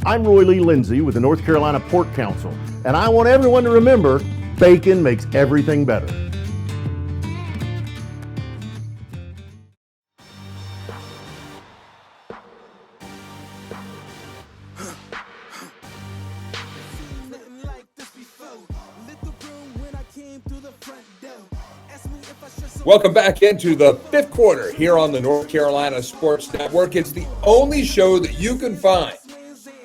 I'm Roy Lee Lindsay with the North Carolina Pork Council, and I want everyone to remember, bacon makes everything better. Welcome back into the fifth quarter here on the North Carolina Sports Network. It's the only show that you can find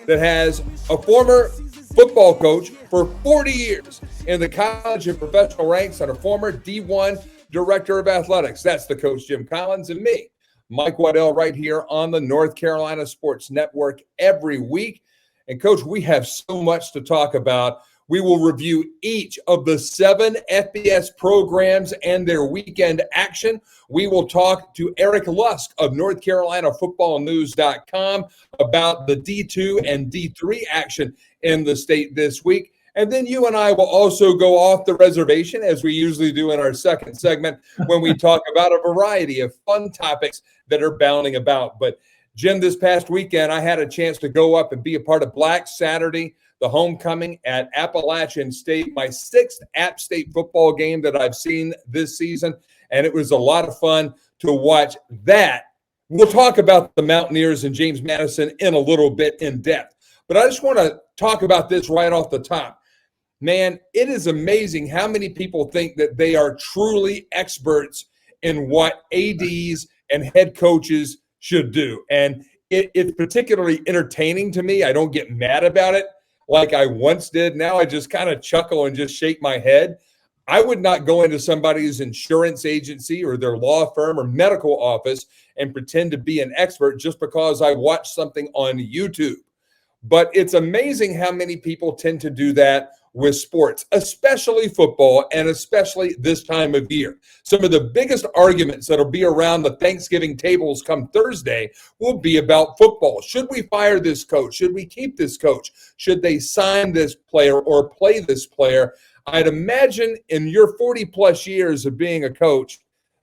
that has a former football coach for 40 years in the college and professional ranks and a former D1 director of athletics. That's the coach, Jim Collins, and me, Mike Waddell, right here on the North Carolina Sports Network every week. And, Coach, we have so much to talk about. We will review each of the 7 FBS programs and their weekend action. We will talk to Eric Lusk of NorthCarolinaFootballNews.com about the D2 and D3 action in the state this week. And then you and I will also go off the reservation, as we usually do in our second segment, when we talk about a variety of fun topics that are bounding about. But, Jim, this past weekend, I had a chance to go up and be a part of Black Saturday, the homecoming at Appalachian State, my 6th App State football game that I've seen this season, and it was a lot of fun to watch that. We'll talk about the Mountaineers and James Madison in a little bit in depth, but I just want to talk about this right off the top. Man, it is amazing how many people think that they are truly experts in what ADs and head coaches should do, and it's particularly entertaining to me. I don't get mad about it like I once did. Now I just kind of chuckle and just shake my head. I would not go into somebody's insurance agency or their law firm or medical office and pretend to be an expert just because I watched something on YouTube. But it's amazing how many people tend to do that with sports, especially football, and especially this time of year. Some of the biggest arguments that'll be around the Thanksgiving tables come Thursday will be about football. Should we fire this coach? Should we keep this coach? Should they sign this player or play this player? I'd imagine in your 40-plus years of being a coach,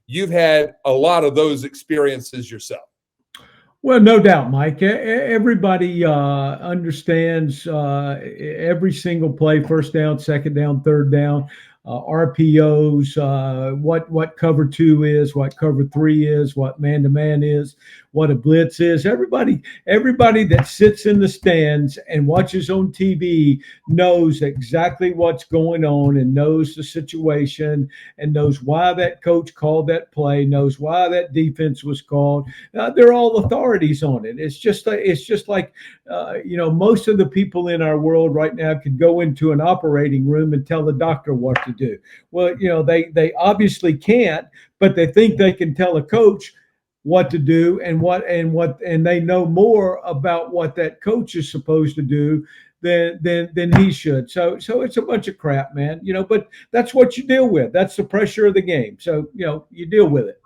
you've had a lot of those experiences yourself. Well, no doubt, Mike. Everybody understands every single play, first down, second down, third down, RPOs, what cover 2 is, what cover 3 is, what man-to-man is, what a blitz is. Everybody that sits in the stands and watches on TV knows exactly what's going on and knows the situation and knows why that coach called that play, knows why that defense was called. They're all authorities on it. It's just like most of the people in our world right now could go into an operating room and tell the doctor what to do. Well, they obviously can't, but they think they can tell a coach what to do and they know more about what that coach is supposed to do than he should. So it's a bunch of crap, man. But that's what you deal with. That's the pressure of the game. So you deal with it.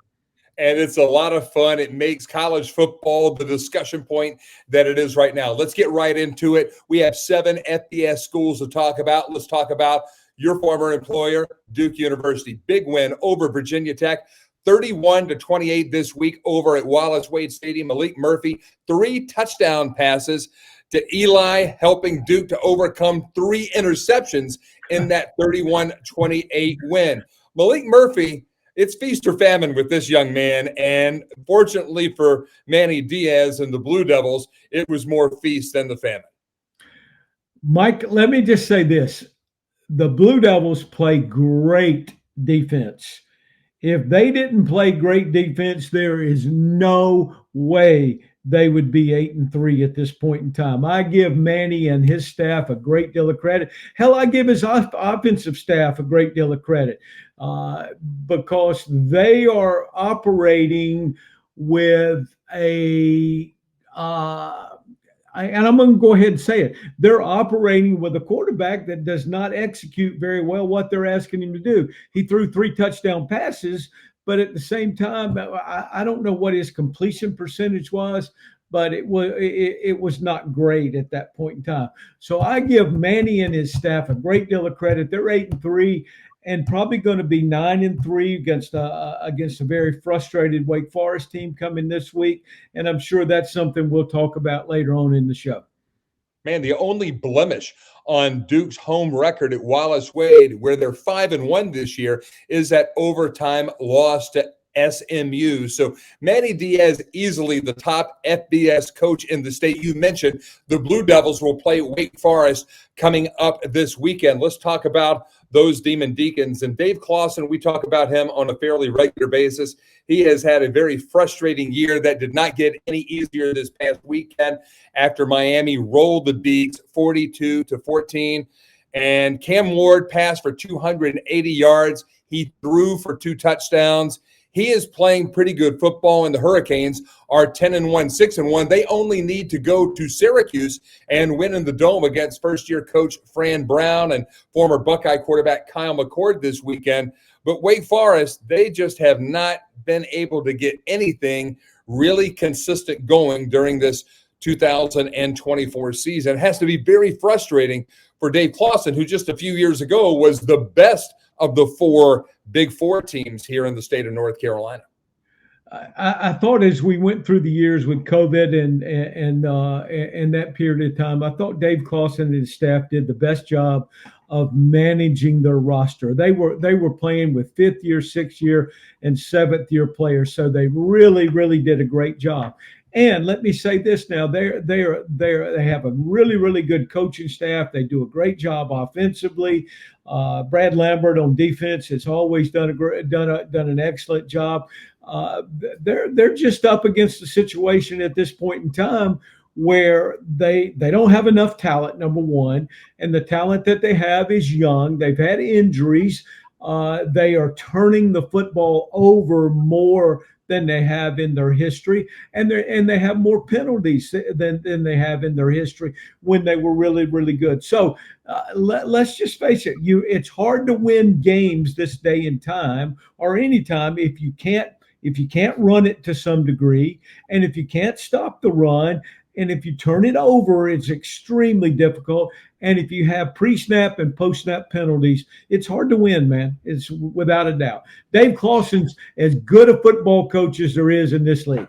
And it's a lot of fun. It makes college football the discussion point that it is right now. Let's get right into it. We have 7 FBS schools to talk about. Let's talk about your former employer, Duke University. Big win over Virginia Tech. 31-28 this week over at Wallace Wade Stadium. Malik Murphy, 3 touchdown passes to Eli, helping Duke to overcome 3 interceptions in that 31-28 win. Malik Murphy, it's feast or famine with this young man, and fortunately for Manny Diaz and the Blue Devils, it was more feast than the famine. Mike, let me just say this. The Blue Devils play great defense. If they didn't play great defense, there is no way they would be 8-3 at this point in time. I give Manny and his staff a great deal of credit. Hell, I give his offensive staff a great deal of credit because they are operating with and I'm going to go ahead and say it. They're operating with a quarterback that does not execute very well what they're asking him to do. He threw 3 touchdown passes, but at the same time, I don't know what his completion percentage was, but it was not great at that point in time. So I give Manny and his staff a great deal of credit. They're 8-3. And probably going to be 9-3 against a very frustrated Wake Forest team coming this week. And I'm sure that's something we'll talk about later on in the show. Man, the only blemish on Duke's home record at Wallace Wade, where they're 5-1 this year, is that overtime loss to SMU. So Manny Diaz, easily the top FBS coach in the state. You mentioned the Blue Devils will play Wake Forest coming up this weekend. Let's talk about those Demon Deacons. And Dave Clawson, we talk about him on a fairly regular basis. He has had a very frustrating year that did not get any easier this past weekend after Miami rolled the Deacs 42-14. And Cam Ward passed for 280 yards. He threw for 2 touchdowns. He is playing pretty good football, and the Hurricanes are 10-1, 6-1. They only need to go to Syracuse and win in the Dome against first-year coach Fran Brown and former Buckeye quarterback Kyle McCord this weekend. But Wake Forest, they just have not been able to get anything really consistent going during this 2024 season. It has to be very frustrating for Dave Clawson, who just a few years ago was the best of the 4 Big Four teams here in the state of North Carolina. I thought as we went through the years with COVID and that period of time, I thought Dave Clawson and his staff did the best job of managing their roster. They were playing with 5th year, 6th year, and 7th year players, so they really did a great job. And let me say this now: they have a really good coaching staff. They do a great job offensively. Brad Lambert on defense has always done an excellent job. They're just up against a situation at this point in time where they don't have enough talent, number one, and the talent that they have is young. They've had injuries. They are turning the football over more than they have in their history, and they have more penalties than they have in their history when they were really good. So let's just face it, it's hard to win games this day and time, or any time, if you can't run it to some degree, and if you can't stop the run, and if you turn it over, it's extremely difficult. And if you have pre-snap and post-snap penalties, it's hard to win, man. It's without a doubt. Dave Clawson's as good a football coach as there is in this league.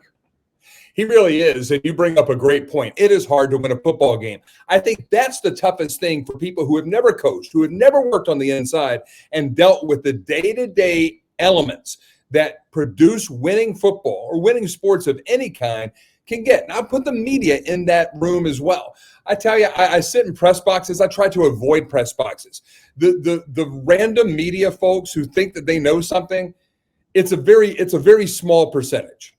He really is. And you bring up a great point. It is hard to win a football game. I think that's the toughest thing for people who have never coached, who have never worked on the inside and dealt with the day-to-day elements that produce winning football or winning sports of any kind can get. Now, I put the media in that room as well. I tell you, I sit in press boxes. I try to avoid press boxes. The random media folks who think that they know something, it's a very small percentage.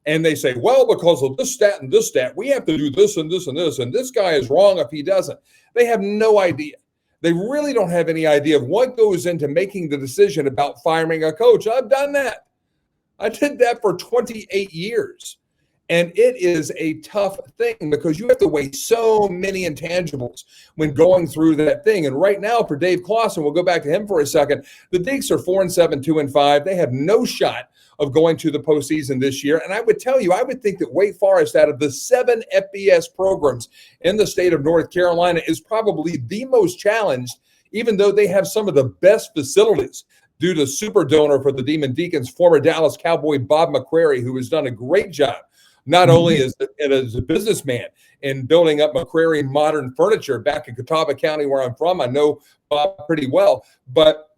And they say, well, because of this stat and this stat, we have to do this and this and this, and this guy is wrong if he doesn't. They have no idea. They really don't have any idea of what goes into making the decision about firing a coach. I've done that. I did that for 28 years. And it is a tough thing because you have to weigh so many intangibles when going through that thing. And right now for Dave Clawson, we'll go back to him for a second. The Deacs are 4-7, 2-5. They have no shot of going to the postseason this year. And I would tell you, I would think that Wake Forest, out of the 7 FBS programs in the state of North Carolina, is probably the most challenged, even though they have some of the best facilities, due to super donor for the Demon Deacons, former Dallas Cowboy Bob McCrary, who has done a great job, not only as a businessman in building up McCrary Modern Furniture back in Catawba County, where I'm from. I know Bob pretty well. But,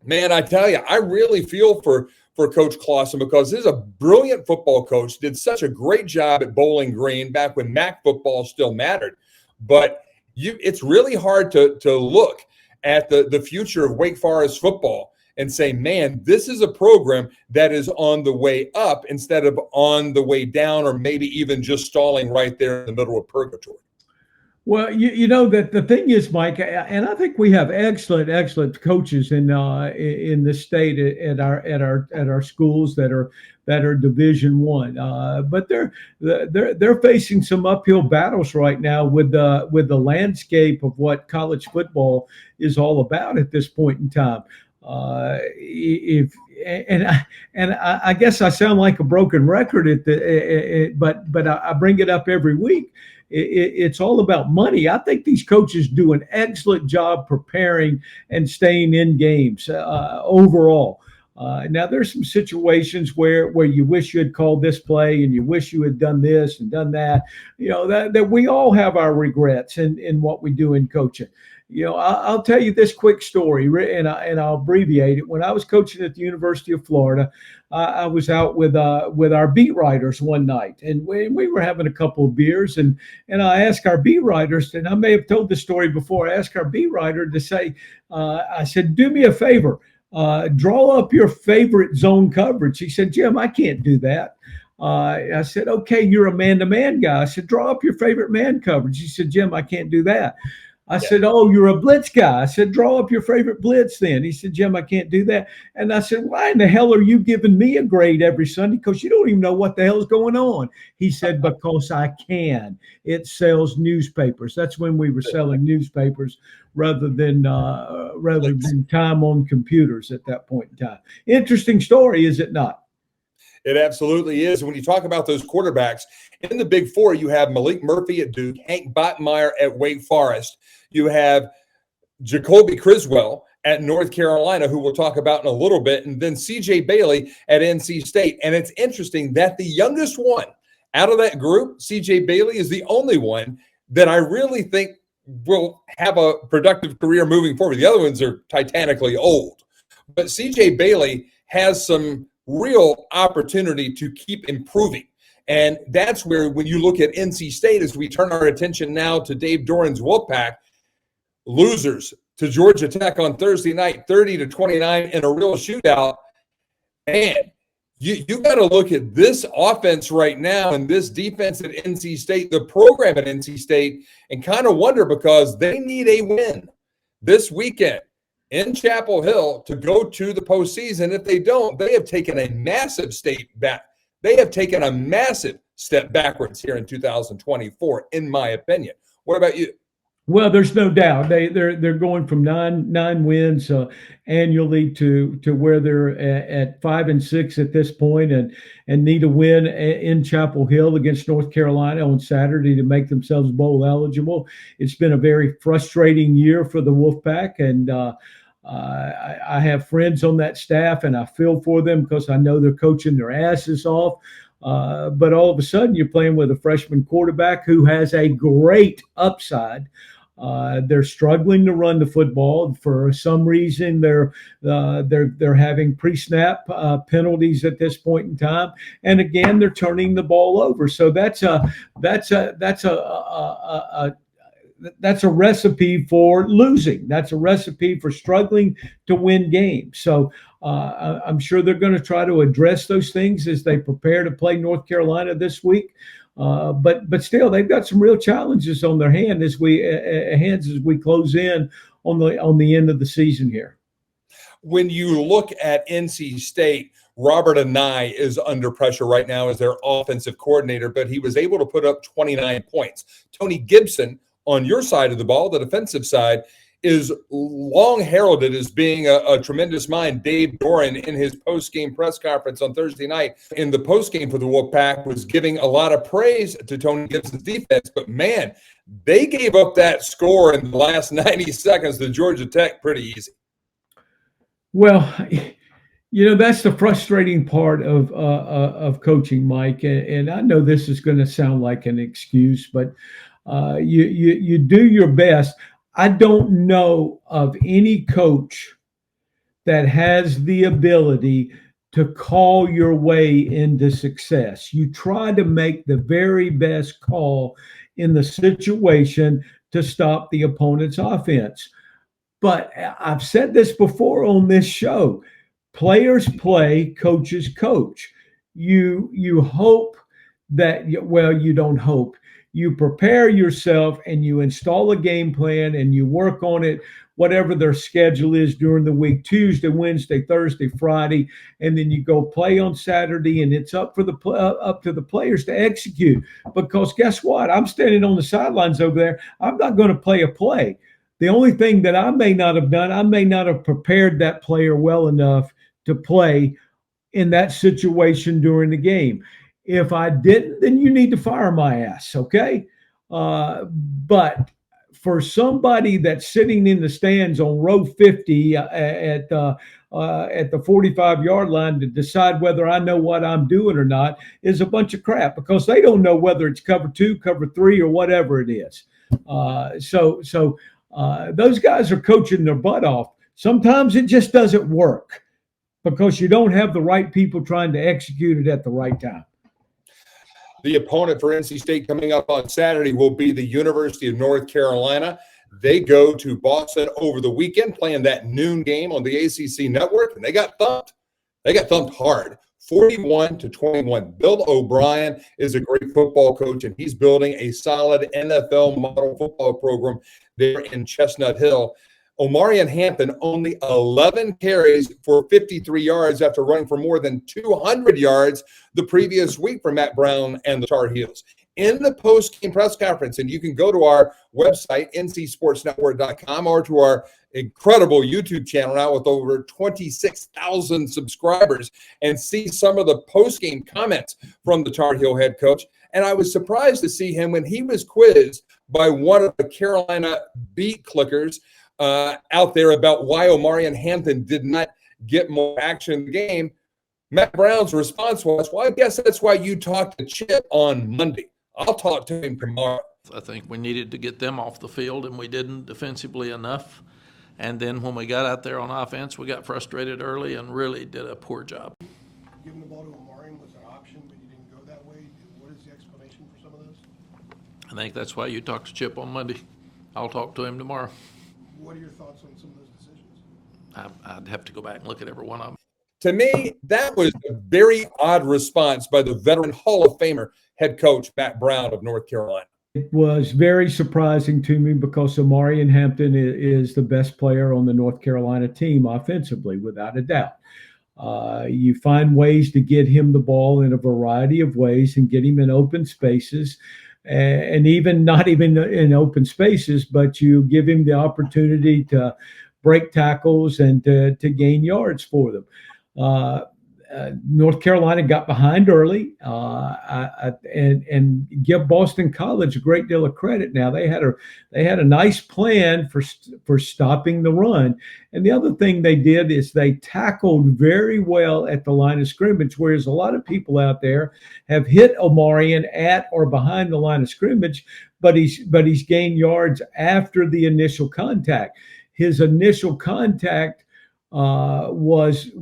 man, I tell you, I really feel for Coach Clawson because he's a brilliant football coach, did such a great job at Bowling Green back when MAC football still mattered. But it's really hard to look at the future of Wake Forest football and say, man, this is a program that is on the way up instead of on the way down, or maybe even just stalling right there in the middle of purgatory. Well, you know that the thing is, Mike, and I think we have excellent coaches in the state at our schools that are Division I, but they're facing some uphill battles right now with the landscape of what college football is all about at this point in time. I guess I sound like a broken record but I bring it up every week. It's all about money. I think these coaches do an excellent job preparing and staying in games overall. Now there's some situations where you wish you had called this play and you wish you had done this and done that. That we all have our regrets in what we do in coaching. I'll tell you this quick story, and I'll abbreviate it. When I was coaching at the University of Florida, I was out with our beat writers one night, and we were having a couple of beers, and I asked our beat writers, and I may have told this story before. I asked our beat writer to say, I said, do me a favor, draw up your favorite zone coverage. He said, Jim, I can't do that. I said, okay, you're a man-to-man guy. I said, draw up your favorite man coverage. He said, Jim, I can't do that. I said, oh, you're a blitz guy. I said, draw up your favorite blitz then. He said, Jim, I can't do that. And I said, why in the hell are you giving me a grade every Sunday? Because you don't even know what the hell is going on. He said, because I can. It sells newspapers. That's when we were selling newspapers rather than time on computers at that point in time. Interesting story, is it not? It absolutely is. When you talk about those quarterbacks, in the Big Four, you have Malik Murphy at Duke, Hank Botmeyer at Wake Forest. You have Jacoby Criswell at North Carolina, who we'll talk about in a little bit, and then C.J. Bailey at NC State. And it's interesting that the youngest one out of that group, C.J. Bailey, is the only one that I really think will have a productive career moving forward. The other ones are titanically old. But C.J. Bailey has some real opportunity to keep improving. And that's where, when you look at NC State, as we turn our attention now to Dave Doran's Wolfpack, losers to Georgia Tech on Thursday night, 30-29 in a real shootout. Man, you got to look at this offense right now and this defense at NC State, the program at NC State, and kind of wonder, because they need a win this weekend in Chapel Hill to go to the postseason. If they don't, they have taken a massive step backwards here in 2024, in my opinion. What about you? Well, there's no doubt they're going from nine wins annually to where they're at 5-6 at this point, and need a win in Chapel Hill against North Carolina on Saturday to make themselves bowl eligible. It's been a very frustrating year for the Wolfpack, and I have friends on that staff, and I feel for them because I know they're coaching their asses off. But all of a sudden, you're playing with a freshman quarterback who has a great upside. They're struggling to run the football. For some reason, they're having pre-snap penalties at this point in time, and again, they're turning the ball over. So that's a recipe for losing. That's a recipe for struggling to win games. So I'm sure they're going to try to address those things as they prepare to play North Carolina this week. But still, they've got some real challenges on their hands as we close in on the end of the season here. When you look at NC State, Robert Anai is under pressure right now as their offensive coordinator, but he was able to put up 29 points. Tony Gibson, on your side of the ball, the defensive side, is long heralded as being a tremendous mind. Dave Doran, in his post-game press conference on Thursday night, in the post-game for the Wolfpack, was giving a lot of praise to Tony Gibson's defense. But, man, they gave up that score in the last 90 seconds to Georgia Tech pretty easy. Well, that's the frustrating part of coaching, Mike. And I know this is going to sound like an excuse, but you do your best. I don't know of any coach that has the ability to call your way into success. You try to make the very best call in the situation to stop the opponent's offense. But I've said this before on this show. Players play, coaches coach. You hope that, you don't hope. You prepare yourself and you install a game plan and you work on it, whatever their schedule is during the week, Tuesday, Wednesday, Thursday, Friday, and then you go play on Saturday, and it's up to the players to execute. Because guess what? I'm standing on the sidelines over there. I'm not going to play a play. The only thing that I may not have done, I may not have prepared that player well enough to play in that situation during the game. If I didn't, then you need to fire my ass, okay? But for somebody that's sitting in the stands on row 50 at at the 45-yard line to decide whether I know what I'm doing or not is a bunch of crap, because they don't know whether it's cover 2, cover 3, or whatever it is. So those guys are coaching their butt off. Sometimes it just doesn't work because you don't have the right people trying to execute it at the right time. The opponent for NC State coming up on Saturday will be the University of North Carolina. They go to Boston over the weekend, playing that noon game on the ACC network, and they got thumped. They got thumped hard, 41-21. Bill O'Brien is a great football coach, and he's building a solid NFL model football program there in Chestnut Hill. Omarion Hampton only 11 carries for 53 yards after running for more than 200 yards the previous week for Matt Brown and the Tar Heels. In the post-game press conference, and you can go to our website, ncsportsnetwork.com, or to our incredible YouTube channel now with over 26,000 subscribers, and see some of the post-game comments from the Tar Heel head coach. And I was surprised to see him when he was quizzed by one of the Carolina beat clickers out there about why Omarion Hampton did not get more action in the game. Matt Brown's response was, well, I guess that's why you talked to Chip on Monday. I'll talk to him tomorrow. I think we needed to get them off the field, and we didn't defensively enough. And then when we got out there on offense, we got frustrated early and really did a poor job. Giving the ball to Omarion was an option, but you didn't go that way. What is the explanation for some of those? I think that's why you talked to Chip on Monday. I'll talk to him tomorrow. What are your thoughts on some of those decisions? I'd have to go back and look at every one of them. To me, that was a very odd response by the veteran Hall of Famer head coach Matt Brown of North Carolina. It was very surprising to me because Omarion Hampton is the best player on the North Carolina team offensively, without a doubt. You find ways to get him the ball in a variety of ways and get him in open spaces. And even not even in open spaces, but you give him the opportunity to break tackles and to gain yards for them. North Carolina got behind early, and give Boston College a great deal of credit. Now they had a nice plan for stopping the run, and the other thing they did is they tackled very well at the line of scrimmage, whereas a lot of people out there have hit Omarion at or behind the line of scrimmage, but he's gained yards after the initial contact. His initial contact was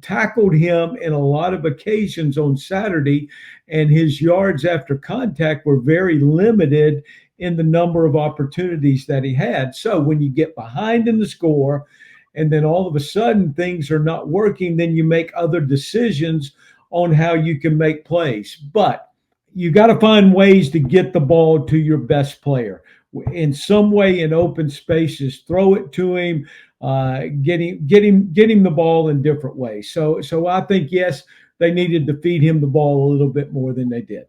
tackled him in a lot of occasions on Saturday, and his yards after contact were very limited in the number of opportunities that he had. So when you get behind in the score and then all of a sudden things are not working, then you make other decisions on how you can make plays. But you got to find ways to get the ball to your best player in some way in open spaces. Throw it to him. Get him the ball in different ways. So I think, yes, they needed to feed him the ball a little bit more than they did.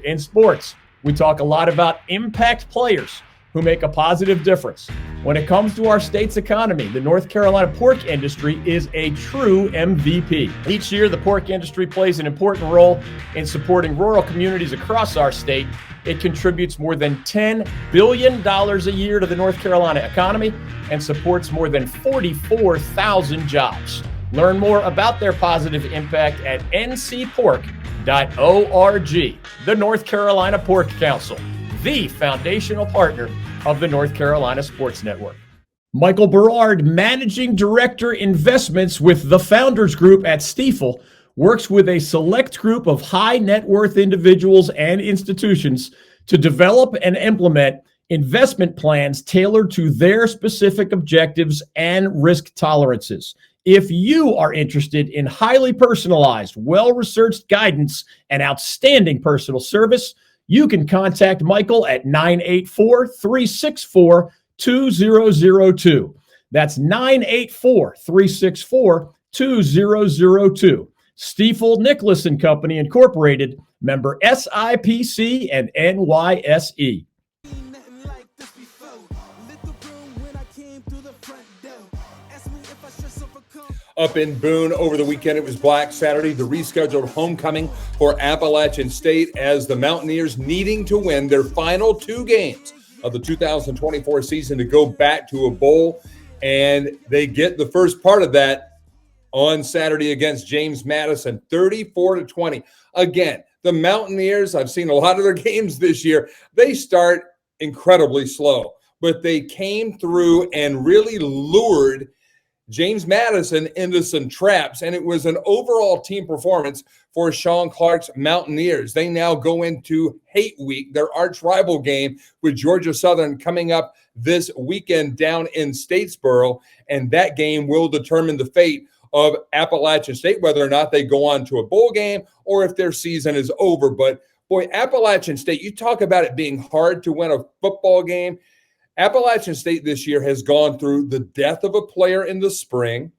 In sports, we talk a lot about impact players who make a positive difference. When it comes to our state's economy, the North Carolina pork industry is a true MVP. Each year, the pork industry plays an important role in supporting rural communities across our state. It contributes more than $10 billion a year to the North Carolina economy and supports more than 44,000 jobs. Learn more about their positive impact at ncpork.org. The North Carolina Pork Council, the foundational partner of the North Carolina Sports Network. Michael Berard, Managing Director Investments with the Founders Group at Stifel, works with a select group of high net worth individuals and institutions to develop and implement investment plans tailored to their specific objectives and risk tolerances. If you are interested in highly personalized, well-researched guidance and outstanding personal service, you can contact Michael at 984-364-2002. That's 984-364-2002. Stifel Nicholas and Company Incorporated, member SIPC and NYSE. Up in Boone over the weekend, it was Black Saturday, the rescheduled homecoming for Appalachian State, as the Mountaineers needing to win their final two games of the 2024 season to go back to a bowl. and they get the first part of that on Saturday against James Madison, 34-20. Again, the Mountaineers, I've seen a lot of their games this year. They start incredibly slow, but they came through and really lured James Madison into some traps, and it was an overall team performance for Sean Clark's Mountaineers. They now go into Hate Week, their arch rival game with Georgia Southern coming up this weekend down in Statesboro, and that game will determine the fate of Appalachian State, whether or not they go on to a bowl game or if their season is over. But boy, Appalachian State, you talk about it being hard to win a football game. Appalachian State this year has gone through the death of a player in the spring.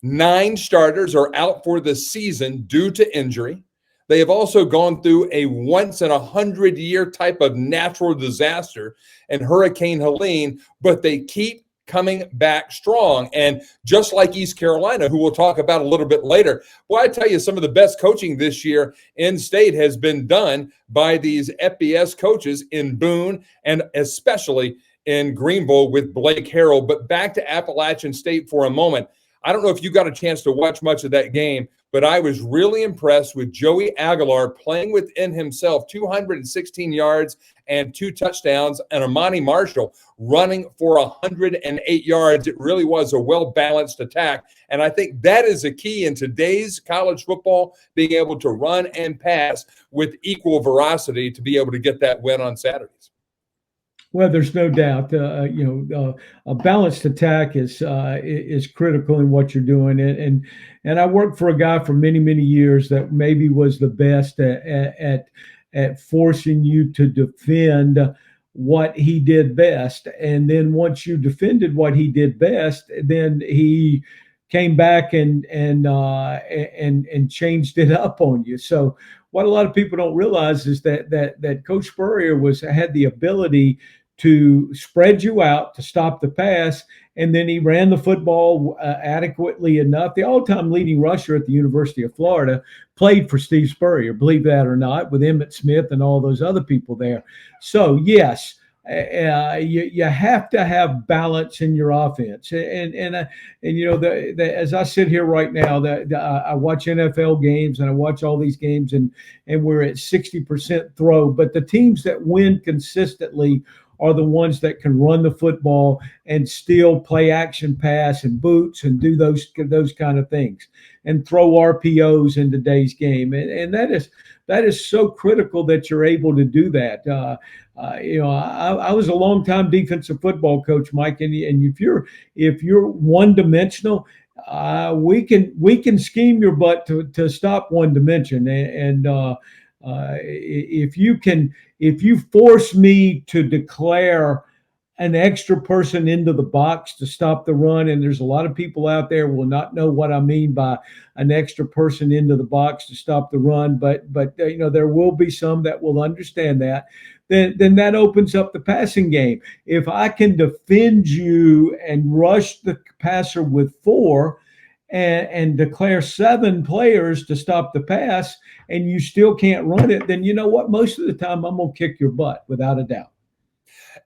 9 starters are out for the season due to injury. They have also gone through a once-in-a-100-year type of natural disaster in Hurricane Helene, but they keep coming back strong. And just like East Carolina, who we'll talk about a little bit later, well, I tell you, some of the best coaching this year in state has been done by these FBS coaches in Boone and especially in Greenville with Blake Harrell. But back to Appalachian State for a moment. I don't know if you got a chance to watch much of that game, but I was really impressed with Joey Aguilar playing within himself, 216 yards and 2 touchdowns, and Amani Marshall running for 108 yards. It really was a well-balanced attack, and I think that is a key in today's college football, being able to run and pass with equal veracity to be able to get that win on Saturdays. Well, there's no doubt. A balanced attack is critical in what you're doing. And I worked for a guy for many years that maybe was the best at forcing you to defend what he did best. And then once you defended what he did best, then he came back and changed it up on you. So what a lot of people don't realize is that Coach Spurrier had the ability to spread you out, to stop the pass, and then he ran the football adequately enough. The all-time leading rusher at the University of Florida played for Steve Spurrier, believe that or not, with Emmitt Smith and all those other people there. So, yes, you have to have balance in your offense. And you know, as I sit here right now, I watch NFL games and I watch all these games, and we're at 60% throw. But the teams that win consistently are the ones that can run the football and still play action pass and boots and do those kind of things and throw RPOs in today's game. And that is so critical that you're able to do that. You know, I was a long-time defensive football coach, Mike, and if you're one-dimensional, we can scheme your butt to stop one dimension. And if you force me to declare an extra person into the box to stop the run, and there's a lot of people out there will not know what I mean by an extra person into the box to stop the run, but you know, there will be some that will understand that. Then that opens up the passing game. If I can defend you and rush the passer with 4 and declare 7 players to stop the pass, and you still can't run it, then you know what? Most of the time I'm going to kick your butt, without a doubt.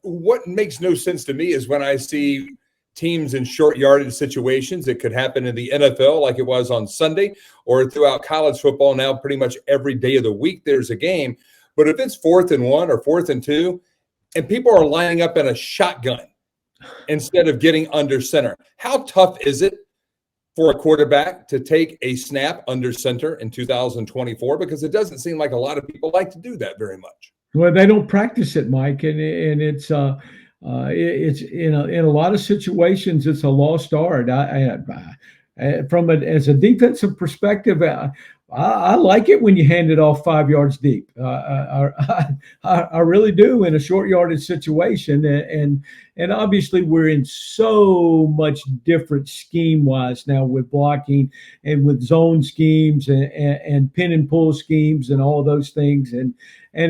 What makes no sense to me is when I see teams in short yardage situations. It could happen in the NFL like it was on Sunday, or throughout college football now pretty much every day of the week there's a game. But if it's 4th and 1 or 4th and 2, and people are lining up in a shotgun instead of getting under center, how tough is it for a quarterback to take a snap under center in 2024? Because it doesn't seem like a lot of people like to do that very much. Well, they don't practice it, Mike, and it's in a lot of situations it's a lost art. As a defensive perspective, I like it when you hand it off 5 yards deep. I really do in a short yardage situation, and obviously we're in so much different scheme wise now with blocking and with zone schemes and pin and pull schemes and all those things. And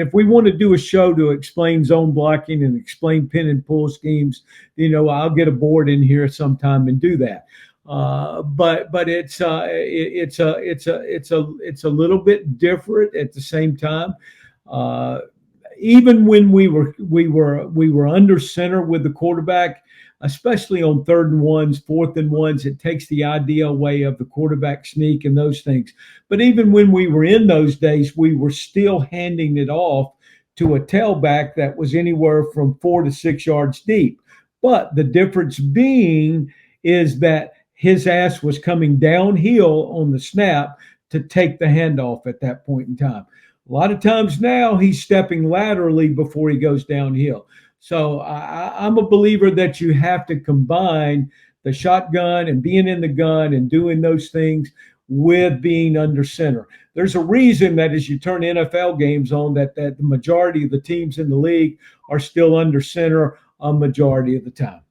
if we want to do a show to explain zone blocking and explain pin and pull schemes, you know, I'll get a board in here sometime and do that. But it's a little bit different at the same time. even when we were under center with the quarterback, especially on 3rd and 1s, 4th and 1s, it takes the idea away of the quarterback sneak and those things. But even when we were in those days, we were still handing it off to a tailback that was anywhere from 4 to 6 yards deep. But the difference being is that his ass was coming downhill on the snap to take the handoff at that point in time. A lot of times now he's stepping laterally before he goes downhill. So I'm a believer that you have to combine the shotgun and being in the gun and doing those things with being under center. There's a reason that as you turn NFL games on, that the majority of the teams in the league are still under center a majority of the time.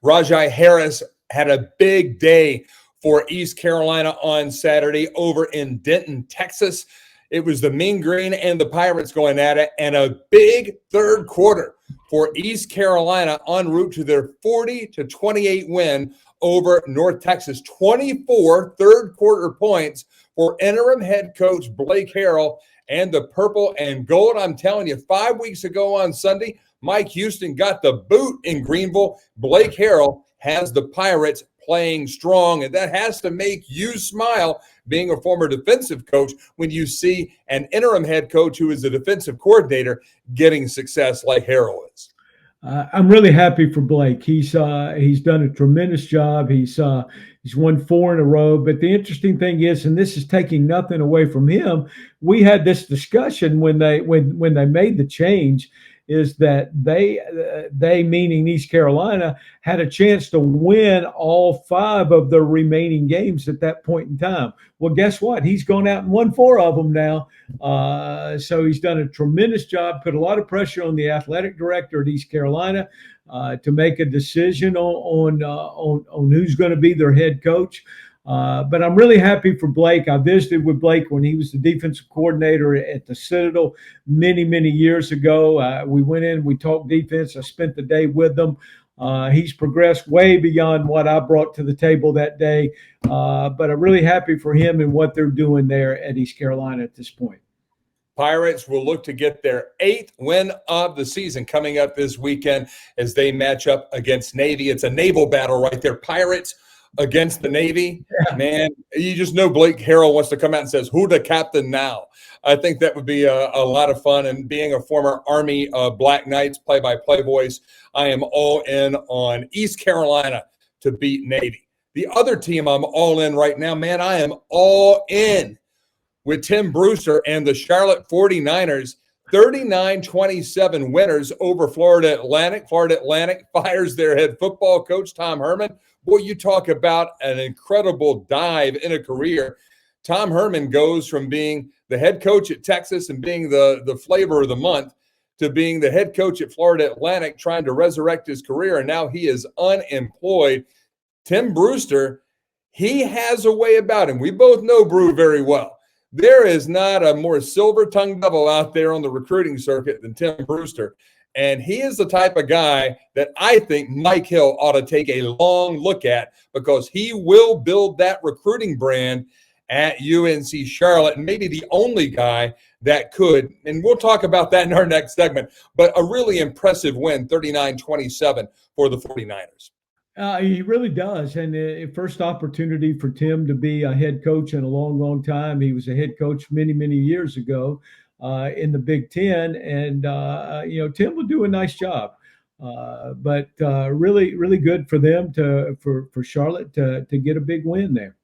Rajai Harris had a big day for East Carolina on Saturday over in Denton, Texas. It was the Mean Green and the Pirates going at it, and a big third quarter for East Carolina en route to their 40-28 win over North Texas. 24 third quarter points for interim head coach Blake Harrell and the purple and gold. I'm telling you, 5 weeks ago on Sunday, Mike Houston got the boot in Greenville. Blake Harrell has the Pirates playing strong, and that has to make you smile, being a former defensive coach, when you see an interim head coach who is a defensive coordinator getting success like Harrell is. I'm really happy for Blake. He's done a tremendous job. He's won 4 in a row. But the interesting thing is, and this is taking nothing away from him, we had this discussion when they made the change, is that they meaning East Carolina, had a chance to win all 5 of their remaining games at that point in time. Well, guess what? He's gone out and won 4 of them now. So he's done a tremendous job, put a lot of pressure on the athletic director at East Carolina to make a decision on who's going to be their head coach. But I'm really happy for Blake. I visited with Blake when he was the defensive coordinator at the Citadel many, many years ago. We went in, we talked defense. I spent the day with them. He's progressed way beyond what I brought to the table that day. But I'm really happy for him and what they're doing there at East Carolina at this point. Pirates will look to get their 8th win of the season coming up this weekend as they match up against Navy. It's a naval battle right there. Pirates against the Navy. Yeah. Man, you just know Blake Harrell wants to come out and says, "Who the captain now?" I think that would be a lot of fun. And being a former Army Black Knights play-by-play voice, I am all in on East Carolina to beat Navy. The other team I'm all in right now, man, I am all in with Tim Brewster and the Charlotte 49ers. 39-27 winners over Florida Atlantic. Florida Atlantic fires their head football coach, Tom Herman. Boy, you talk about an incredible dive in a career. Tom Herman goes from being the head coach at Texas and being the flavor of the month to being the head coach at Florida Atlantic, trying to resurrect his career, and now he is unemployed. Tim Brewster, he has a way about him. We both know Brew very well. There is not a more silver-tongued devil out there on the recruiting circuit than Tim Brewster. And he is the type of guy that I think Mike Hill ought to take a long look at, because he will build that recruiting brand at UNC Charlotte, and maybe the only guy that could. And we'll talk about that in our next segment. But a really impressive win, 39-27 for the 49ers. He really does. And first opportunity for Tim to be a head coach in a long, long time. He was a head coach many, many years ago in the Big Ten. And, Tim will do a nice job. But really, really good for them for Charlotte to get a big win there.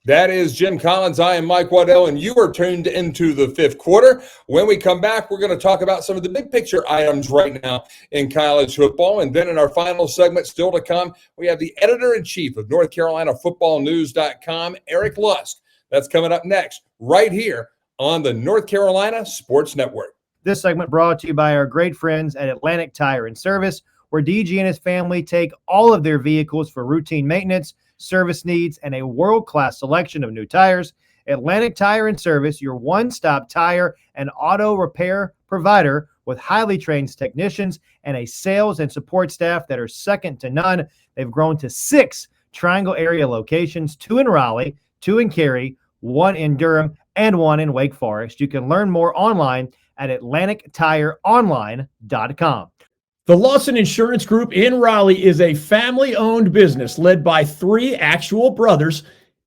That is Jim Collins. I am Mike Waddell, and you are tuned into the 5th quarter. When we come back, we're going to talk about some of the big picture items right now in college football. And then in our final segment, still to come, we have the editor-in-chief of NorthCarolinaFootballNews.com, Eric Lusk. That's coming up next, right here on the North Carolina Sports Network. This segment brought to you by our great friends at Atlantic Tire and Service, where DG and his family take all of their vehicles for routine maintenance, service needs, and a world-class selection of new tires. Atlantic Tire and Service, your one-stop tire and auto repair provider with highly trained technicians and a sales and support staff that are second to none. They've grown to 6 Triangle area locations, 2 in Raleigh, 2 in Cary, 1 in Durham, and 1 in Wake Forest. You can learn more online at AtlanticTireOnline.com. The Lawson Insurance Group in Raleigh is a family-owned business led by 3 actual brothers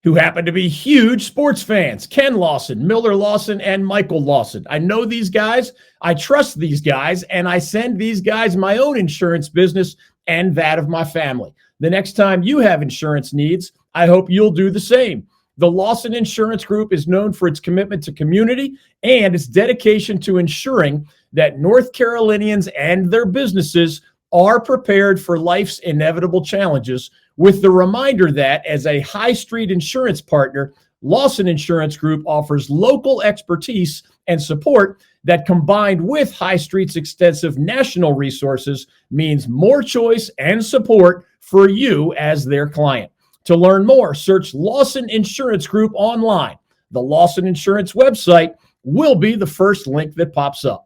who happen to be huge sports fans: Ken Lawson, Miller Lawson, and Michael Lawson. I know these guys, I trust these guys, and I send these guys my own insurance business and that of my family. The next time you have insurance needs, I hope you'll do the same. The Lawson Insurance Group is known for its commitment to community and its dedication to ensuring that North Carolinians and their businesses are prepared for life's inevitable challenges, with the reminder that as a high street insurance partner, Lawson Insurance Group offers local expertise and support that, combined with High Street's extensive national resources, means more choice and support for you as their client. To learn more, search Lawson Insurance Group online. The Lawson Insurance website will be the first link that pops up.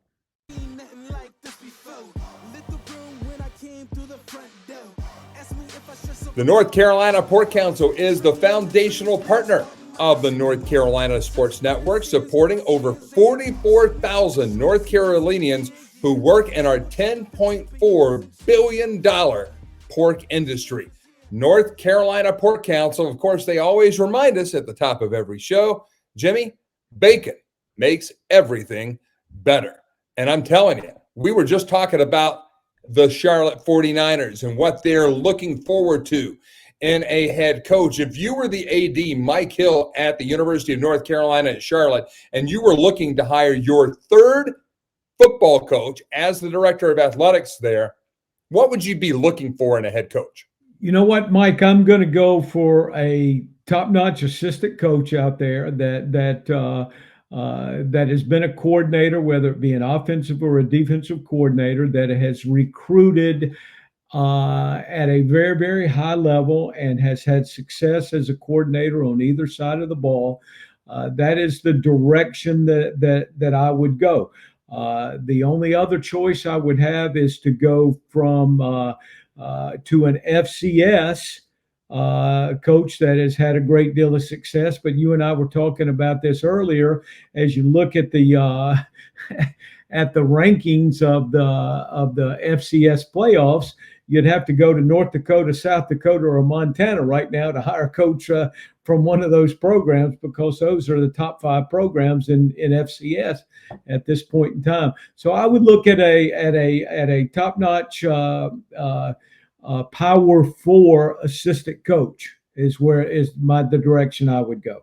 The North Carolina Port Council is the foundational partner of the North Carolina Sports Network, supporting over 44,000 North Carolinians who work in our $10.4 billion pork industry. North Carolina Port Council, of course, they always remind us at the top of every show, Jimmy, bacon makes everything better. And I'm telling you, we were just talking about the Charlotte 49ers and what they're looking forward to in a head coach. If you were the AD, Mike Hill, at the University of North Carolina at Charlotte, and you were looking to hire your 3rd football coach as the director of athletics there, what would you be looking for in a head coach? You know what, Mike? I'm going to go for a top-notch assistant coach out there that has been a coordinator, whether it be an offensive or a defensive coordinator, that has recruited at a very, very high level and has had success as a coordinator on either side of the ball. That is the direction that I would go. The only other choice I would have is to go from to an FCS coach that has had a great deal of success. But you and I were talking about this earlier. As you look at the at the rankings of the FCS playoffs, you'd have to go to North Dakota, South Dakota, or Montana right now to hire a coach from one of those programs, because those are the top 5 programs in FCS at this point in time. So I would look at a top-notch Power 4 assistant coach is the direction I would go.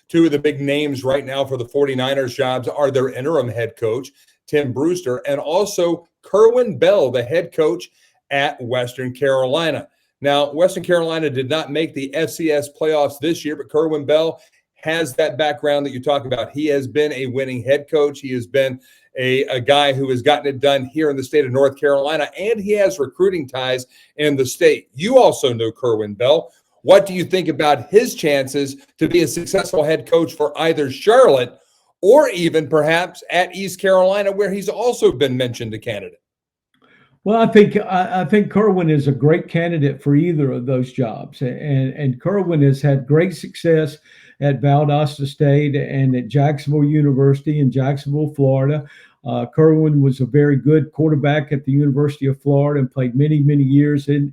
2 of the big names right now for the 49ers jobs are their interim head coach, Tim Brewster, and also Kerwin Bell, the head coach at Western Carolina. Now, Western Carolina did not make the FCS playoffs this year, but Kerwin Bell has that background that you talk about. He has been a winning head coach. He has been a guy who has gotten it done here in the state of North Carolina, and he has recruiting ties in the state. You also know Kerwin Bell. What do you think about his chances to be a successful head coach for either Charlotte or even perhaps at East Carolina, where he's also been mentioned a candidate? Well, I think Kerwin is a great candidate for either of those jobs, and Kerwin has had great success at Valdosta State and at Jacksonville University in Jacksonville, Florida. Kerwin was a very good quarterback at the University of Florida and played many, many years in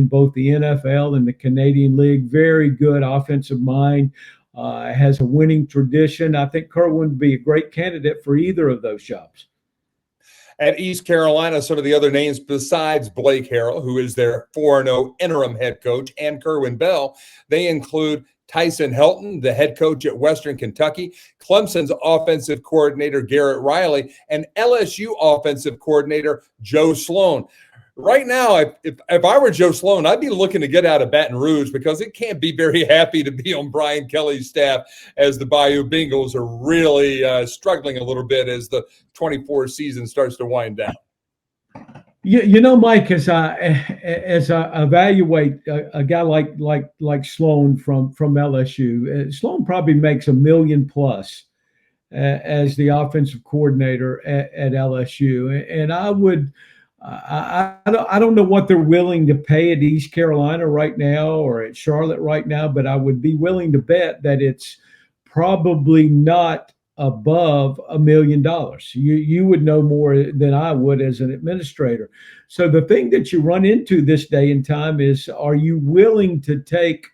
both the NFL and the Canadian League. Very good offensive mind, has a winning tradition. I think Kerwin would be a great candidate for either of those jobs. At East Carolina, some of the other names besides Blake Harrell, who is their 4-0 interim head coach, and Kerwin Bell, they include Tyson Helton, the head coach at Western Kentucky, Clemson's offensive coordinator Garrett Riley, and LSU offensive coordinator Joe Sloan. Right now, if I were Joe Sloan, I'd be looking to get out of Baton Rouge, because it can't be very happy to be on Brian Kelly's staff, as the Bayou Bengals are really struggling a little bit as the 24 season starts to wind down. You know, Mike, as I evaluate a guy like Sloan from LSU, Sloan probably makes $1 million plus as the offensive coordinator at LSU, and I don't know what they're willing to pay at East Carolina right now or at Charlotte right now, but I would be willing to bet that it's probably not above $1 million. You would know more than I would as an administrator. So the thing that you run into this day and time is, are you willing to take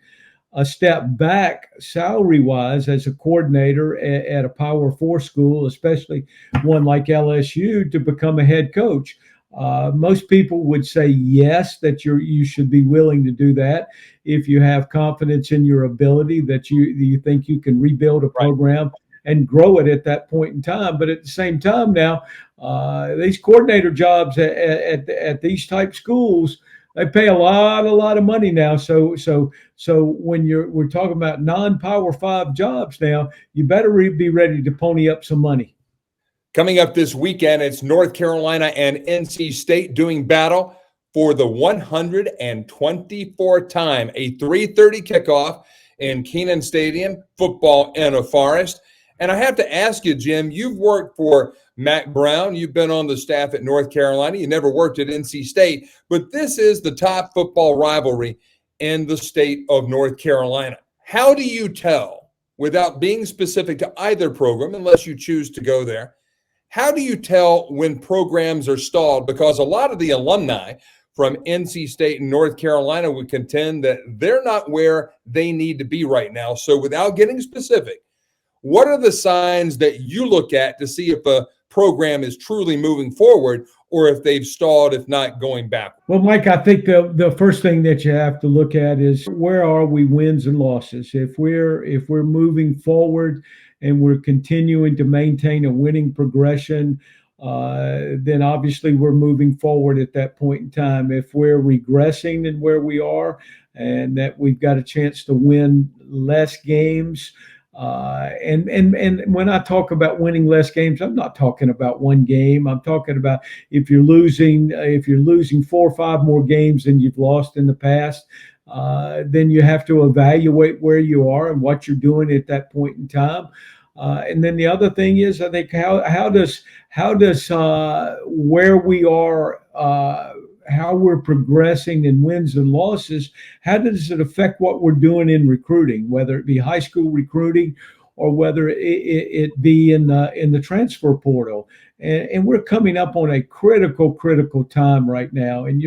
a step back salary wise as a coordinator at a Power 4 school, especially one like LSU, to become a head coach? Most people would say yes, that you should be willing to do that if you have confidence in your ability, that you think you can rebuild a program and grow it at that point in time. But at the same time now, these coordinator jobs at these type schools, they pay a lot of money now. So when we're talking about non-Power 5 jobs now, you better be ready to pony up some money. Coming up this weekend, it's North Carolina and NC State doing battle for the 124th time, a 3:30 kickoff in Kenan Stadium, football in a Forest. And I have to ask you, Jim, you've worked for Mack Brown. You've been on the staff at North Carolina. You never worked at NC State, but this is the top football rivalry in the state of North Carolina. How do you tell, without being specific to either program, unless you choose to go there, how do you tell when programs are stalled? Because a lot of the alumni from NC State and North Carolina would contend that they're not where they need to be right now. So without getting specific, what are the signs that you look at to see if a program is truly moving forward or if they've stalled, if not going back? Well, Mike, I think the first thing that you have to look at is, where are we wins and losses? If we're moving forward and we're continuing to maintain a winning progression, then obviously we're moving forward at that point in time. If we're regressing in where we are and that we've got a chance to win less games, and when I talk about winning less games, I'm not talking about one game. I'm talking about if you're losing 4 or 5 more games than you've lost in the past, then you have to evaluate where you are and what you're doing at that point in time. And then the other thing is, I think, how does where we are, how we're progressing in wins and losses, how does it affect what we're doing in recruiting, whether it be high school recruiting or whether it be in the transfer portal? And we're coming up on a critical time right now. And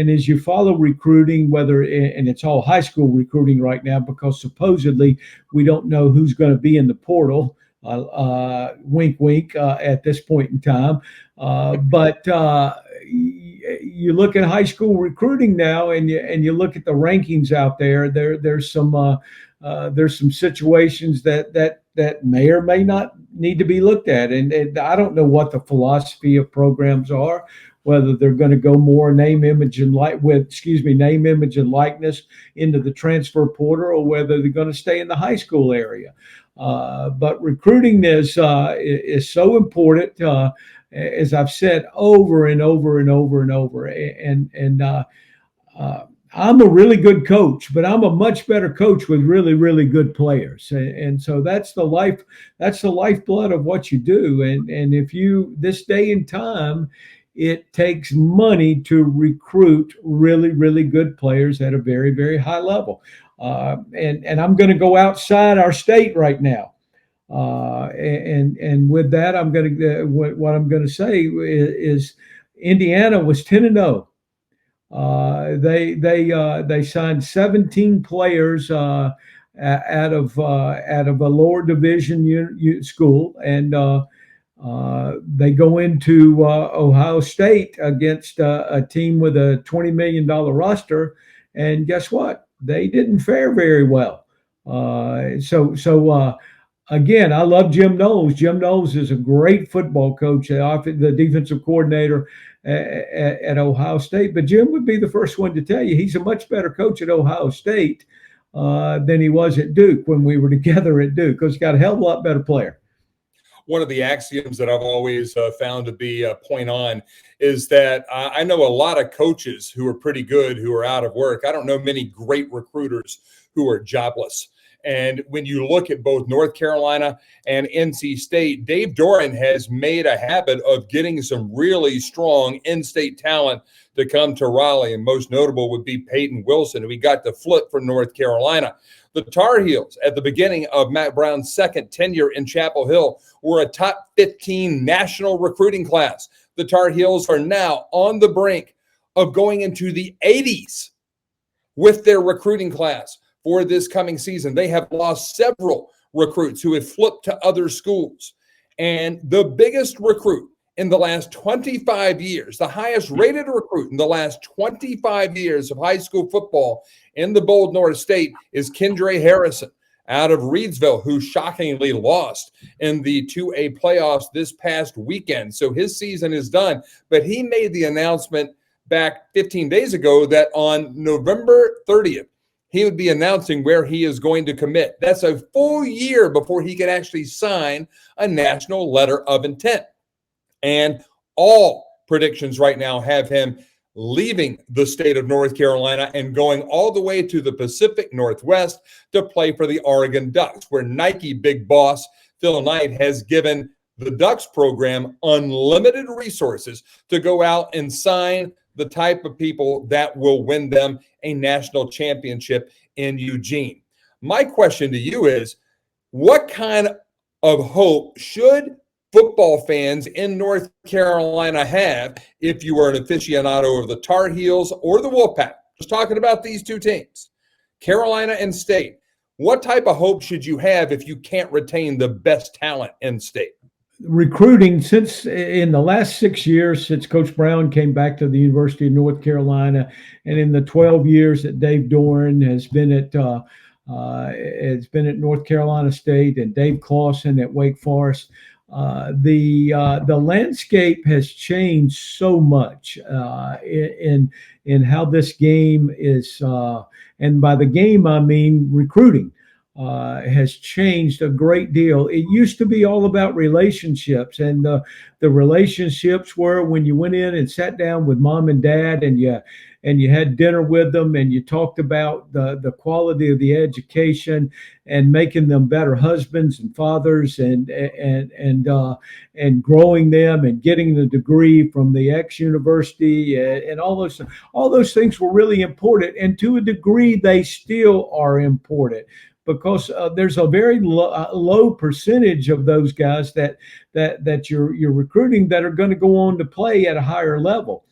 as you follow recruiting, and it's all high school recruiting right now, because supposedly we don't know who's going to be in the portal. Wink, wink, at this point in time. But you look at high school recruiting now, and you look at the rankings out there. There's some situations that may or may not need to be looked at, and I don't know what the philosophy of programs are, whether they're going to go more name, image, and likeness into the transfer portal, or whether they're going to stay in the high school area. But recruiting is so important, as I've said over and over. I'm a really good coach, but I'm a much better coach with really, really good players. And so that's the lifeblood of what you do. And if this day and time, it takes money to recruit really, really good players at a very, very high level. And I'm going to go outside our state right now. And with that, what I'm going to say is Indiana was 10-0. They signed 17 players out of a lower division school, and they go into Ohio State against a team with a $20 million roster, and guess what? They didn't fare very well. Again, I love Jim Knowles. Jim Knowles is a great football coach, the defensive coordinator at Ohio State. But Jim would be the first one to tell you he's a much better coach at Ohio State than he was at Duke when we were together at Duke, because he's got a hell of a lot better player. One of the axioms that I've always found to be point on is that I know a lot of coaches who are pretty good who are out of work. I don't know many great recruiters who are jobless. And when you look at both North Carolina and NC State, Dave Doran has made a habit of getting some really strong in-state talent to come to Raleigh. And most notable would be Peyton Wilson, who he got to flip from North Carolina. The Tar Heels, at the beginning of Matt Brown's second tenure in Chapel Hill, were a top 15 national recruiting class. The Tar Heels are now on the brink of going into the 80s with their recruiting class for this coming season. They have lost several recruits who have flipped to other schools. And the biggest recruit in the last 25 years, the highest rated recruit in the last 25 years of high school football in the Bold North State is Kendra Harrison out of Reidsville, who shockingly lost in the 2A playoffs this past weekend. So his season is done, but he made the announcement back 15 days ago that on November 30th, he would be announcing where he is going to commit. That's a full year before he can actually sign a national letter of intent. And all predictions right now have him leaving the state of North Carolina and going all the way to the Pacific Northwest to play for the Oregon Ducks, where Nike big boss Phil Knight has given the Ducks program unlimited resources to go out and sign the type of people that will win them a national championship in Eugene. My question to you is, what kind of hope should football fans in North Carolina have if you are an aficionado of the Tar Heels or the Wolfpack? Just talking about these two teams, Carolina and State. What type of hope should you have if you can't retain the best talent in State? Recruiting, since in the last 6 years since Coach Brown came back to the University of North Carolina, and in the 12 years that Dave Doran has been at North Carolina State, and Dave Clawson at Wake Forest, the landscape has changed so much in how this game is, and by the game I mean recruiting. Has changed a great deal. It used to be all about relationships, and the relationships were when you went in and sat down with mom and dad, and you had dinner with them, and you talked about the quality of the education and making them better husbands and fathers, and growing them and getting the degree from the X university, and all those things were really important, and to a degree they still are important, because there's a very low percentage of those guys that you're recruiting that are going to go on to play at a higher level.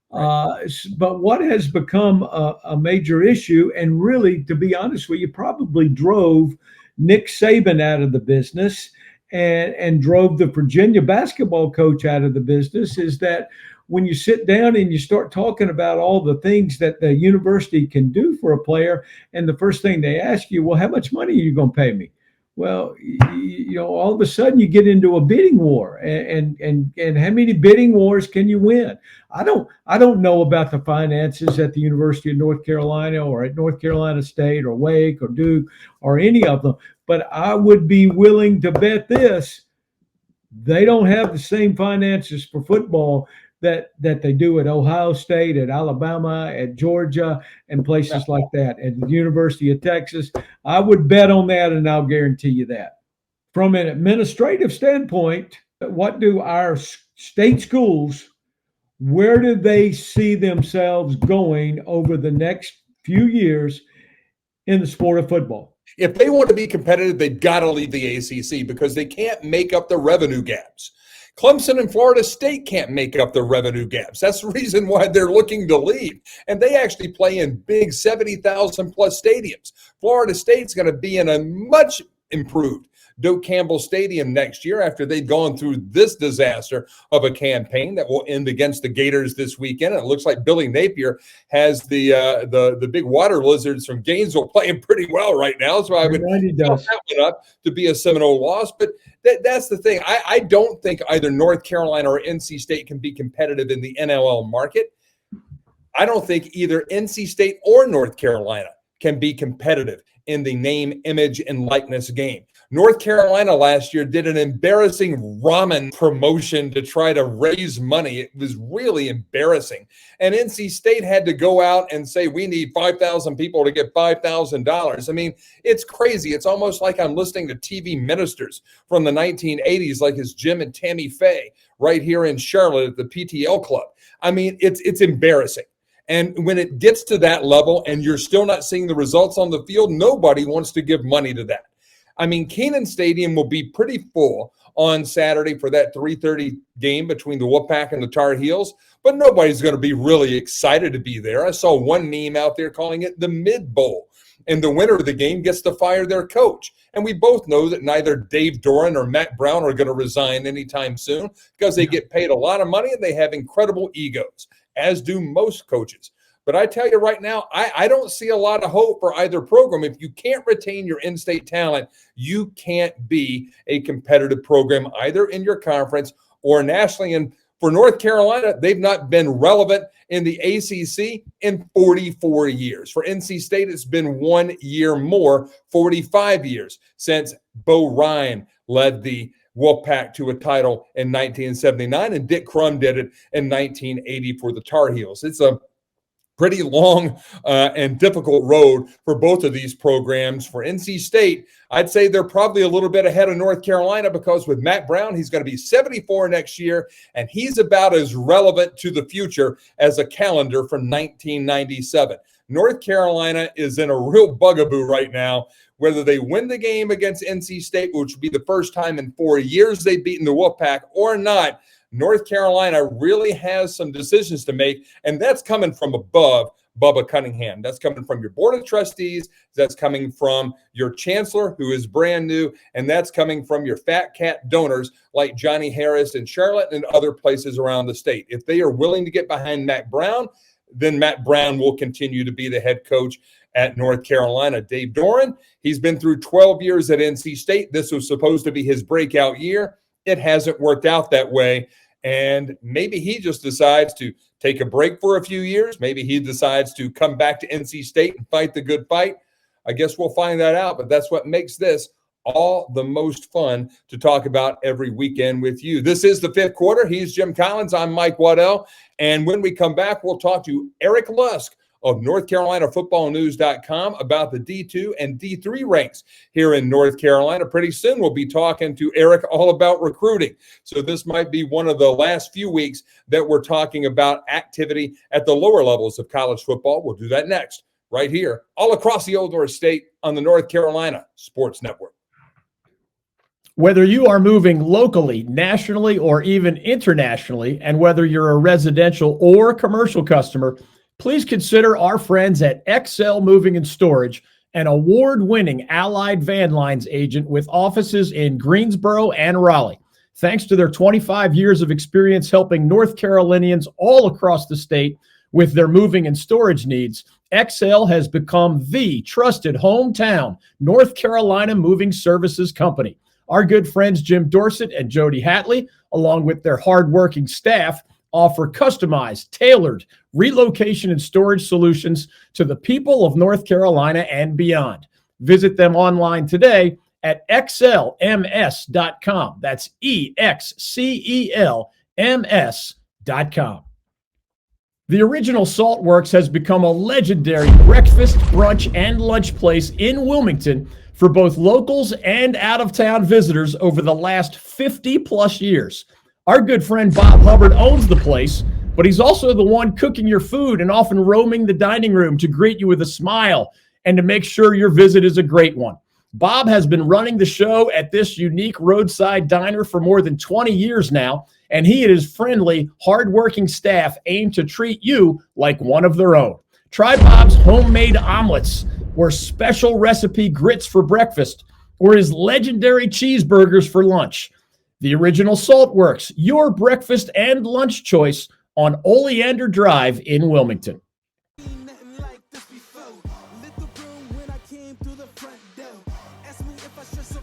But what has become a major issue, and really, to be honest with you, probably drove Nick Saban out of the business and drove the Virginia basketball coach out of the business, is that when you sit down and you start talking about all the things that the university can do for a player, and the first thing they ask you, well, how much money are you going to pay me? Well, all of a sudden you get into a bidding war, and how many bidding wars can you win? I don't know about the finances at the University of North Carolina or at North Carolina State or Wake or Duke or any of them, but I would be willing to bet this: they don't have the same finances for football that they do at Ohio State, at Alabama, at Georgia, and places like that, at the University of Texas. I would bet on that, and I'll guarantee you that. From an administrative standpoint, what do our state schools, where do they see themselves going over the next few years in the sport of football? If they want to be competitive, they've got to leave the ACC, because they can't make up the revenue gaps. Clemson and Florida State can't make up the revenue gaps. That's the reason why they're looking to leave. And they actually play in big 70,000 plus stadiums. Florida State's going to be in a much improved Doak Campbell Stadium next year, after they've gone through this disaster of a campaign that will end against the Gators this weekend. And it looks like Billy Napier has the big water lizards from Gainesville playing pretty well right now. So I would count that one up to be a Seminole loss. But that's the thing. I don't think either North Carolina or NC State can be competitive in the NLL market. I don't think either NC State or North Carolina can be competitive in the name, image, and likeness game. North Carolina last year did an embarrassing ramen promotion to try to raise money. It was really embarrassing. And NC State had to go out and say, we need 5,000 people to get $5,000. I mean, it's crazy. It's almost like I'm listening to TV ministers from the 1980s, like it's Jim and Tammy Faye right here in Charlotte at the PTL Club. I mean, it's embarrassing. And when it gets to that level and you're still not seeing the results on the field, nobody wants to give money to that. I mean, Kenan Stadium will be pretty full on Saturday for that 3:30 game between the Wolfpack and the Tar Heels, but nobody's going to be really excited to be there. I saw one meme out there calling it the Mid Bowl, and the winner of the game gets to fire their coach. And we both know that neither Dave Doran or Matt Brown are going to resign anytime soon because they get paid a lot of money and they have incredible egos, as do most coaches. But I tell you right now, I don't see a lot of hope for either program. If you can't retain your in-state talent, you can't be a competitive program either in your conference or nationally. And for North Carolina, they've not been relevant in the ACC in 44 years. For NC State, it's been 1 year more, 45 years, since Bo Ryan led the Wolfpack to a title in 1979, and Dick Crum did it in 1980 for the Tar Heels. It's a pretty long and difficult road for both of these programs. For NC State, I'd say they're probably a little bit ahead of North Carolina because with Matt Brown, he's going to be 74 next year, and he's about as relevant to the future as a calendar from 1997. North Carolina is in a real bugaboo right now. Whether they win the game against NC State, which would be the first time in 4 years they've beaten the Wolfpack, or not, North Carolina really has some decisions to make, and that's coming from above Bubba Cunningham. That's coming from your board of trustees. That's coming from your chancellor, who is brand new, and that's coming from your fat cat donors like Johnny Harris in Charlotte and other places around the state. If they are willing to get behind Matt Brown, then Matt Brown will continue to be the head coach at North Carolina. Dave Doran, he's been through 12 years at NC State. This was supposed to be his breakout year. It hasn't worked out that way. And maybe he just decides to take a break for a few years. Maybe he decides to come back to NC State and fight the good fight. I guess we'll find that out. But that's what makes this all the most fun to talk about every weekend with you. This is the fifth quarter. He's Jim Collins. I'm Mike Waddell. And when we come back, we'll talk to Eric Lusk of NorthCarolinaFootballNews.com about the D2 and D3 ranks here in North Carolina. Pretty soon we'll be talking to Eric all about recruiting. So this might be one of the last few weeks that we're talking about activity at the lower levels of college football. We'll do that next, right here, all across the Old North State on the North Carolina Sports Network. Whether you are moving locally, nationally, or even internationally, and whether you're a residential or commercial customer, please consider our friends at XL Moving and Storage, an award-winning Allied Van Lines agent with offices in Greensboro and Raleigh. Thanks to their 25 years of experience helping North Carolinians all across the state with their moving and storage needs, XL has become the trusted hometown North Carolina moving services company. Our good friends Jim Dorsett and Jody Hatley, along with their hardworking staff, offer customized, tailored relocation and storage solutions to the people of North Carolina and beyond. Visit them online today at xlms.com. That's EXCELMS.com. The Original Salt Works has become a legendary breakfast, brunch, and lunch place in Wilmington for both locals and out-of-town visitors over the last 50-plus years. Our good friend Bob Hubbard owns the place, but he's also the one cooking your food and often roaming the dining room to greet you with a smile and to make sure your visit is a great one. Bob has been running the show at this unique roadside diner for more than 20 years now, and he and his friendly, hardworking staff aim to treat you like one of their own. Try Bob's homemade omelets or special recipe grits for breakfast or his legendary cheeseburgers for lunch. The Original Salt Works, your breakfast and lunch choice on Oleander Drive in Wilmington.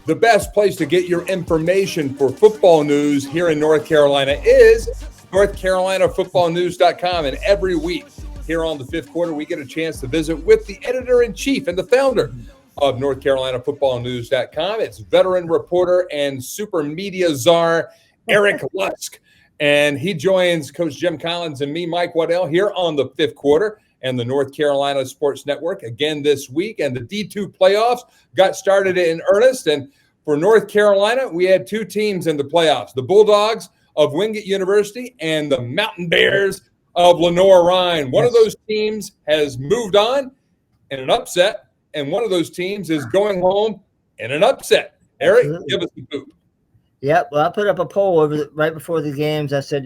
The best place to get your information for football news here in North Carolina is NorthCarolinaFootballNews.com. And every week here on the fifth quarter, we get a chance to visit with the editor-in-chief and the founder of NorthCarolinaFootballNews.com. It's veteran reporter and super media czar, Eric Lusk. And he joins Coach Jim Collins and me, Mike Waddell, here on the fifth quarter and the North Carolina Sports Network again this week. And the D2 playoffs got started in earnest. And for North Carolina, we had two teams in the playoffs, the Bulldogs of Wingate University and the Mountain Bears of Lenore Ryan. One of Yes. those teams has moved on in an upset, and one of those teams is going home in an upset. Eric, Absolutely. give us the scoop. Yep. Well, I put up a poll right before the games. I said,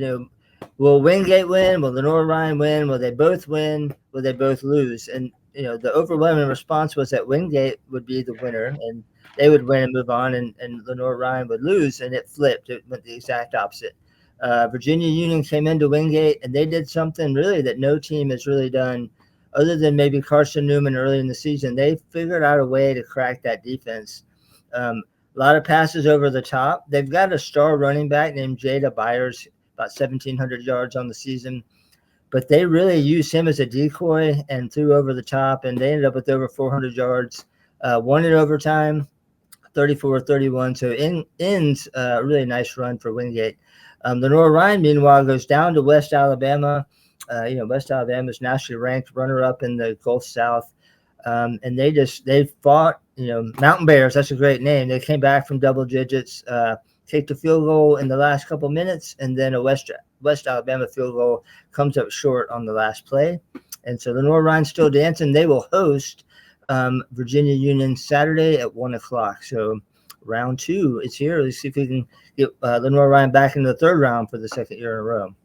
will Wingate win? Will Lenore Ryan win? Will they both win? Will they both lose? And, the overwhelming response was that Wingate would be the winner and they would win and move on, and Lenore Ryan would lose. And it flipped. It went the exact opposite. Virginia Union came into Wingate and they did something really that no team has really done other than maybe Carson Newman early in the season. They figured out a way to crack that defense. A lot of passes over the top. They've got a star running back named Jada Byers, about 1,700 yards on the season. But they really used him as a decoy and threw over the top, and they ended up with over 400 yards. Won in overtime, 34-31. So ends a really nice run for Wingate. Lenore Ryan, meanwhile, goes down to West Alabama. West Alabama is nationally ranked runner-up in the Gulf South. And they fought, Mountain Bears. That's a great name. They came back from double digits, kicked a field goal in the last couple minutes, and then a West Alabama field goal comes up short on the last play. And so Lenore Ryan's still dancing. They will host Virginia Union Saturday at 1:00. So round 2 is here. Let's see if we can get Lenore Ryan back in the third round for the second year in a row.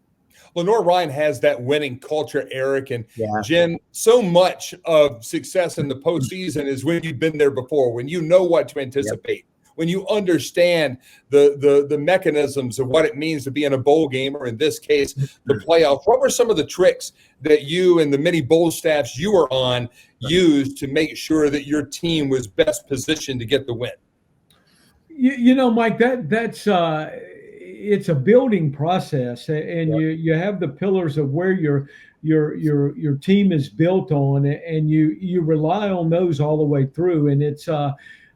Lenore Ryan has that winning culture, Eric, and Jim. So much of success in the postseason is when you've been there before, when you know what to anticipate, when you understand the mechanisms of what it means to be in a bowl game, or in this case, the playoffs. What were some of the tricks that you and the many bowl staffs you were on used to make sure that your team was best positioned to get the win? Mike, that's it's a building process, and you have the pillars of where your team is built on, and you rely on those all the way through. And it's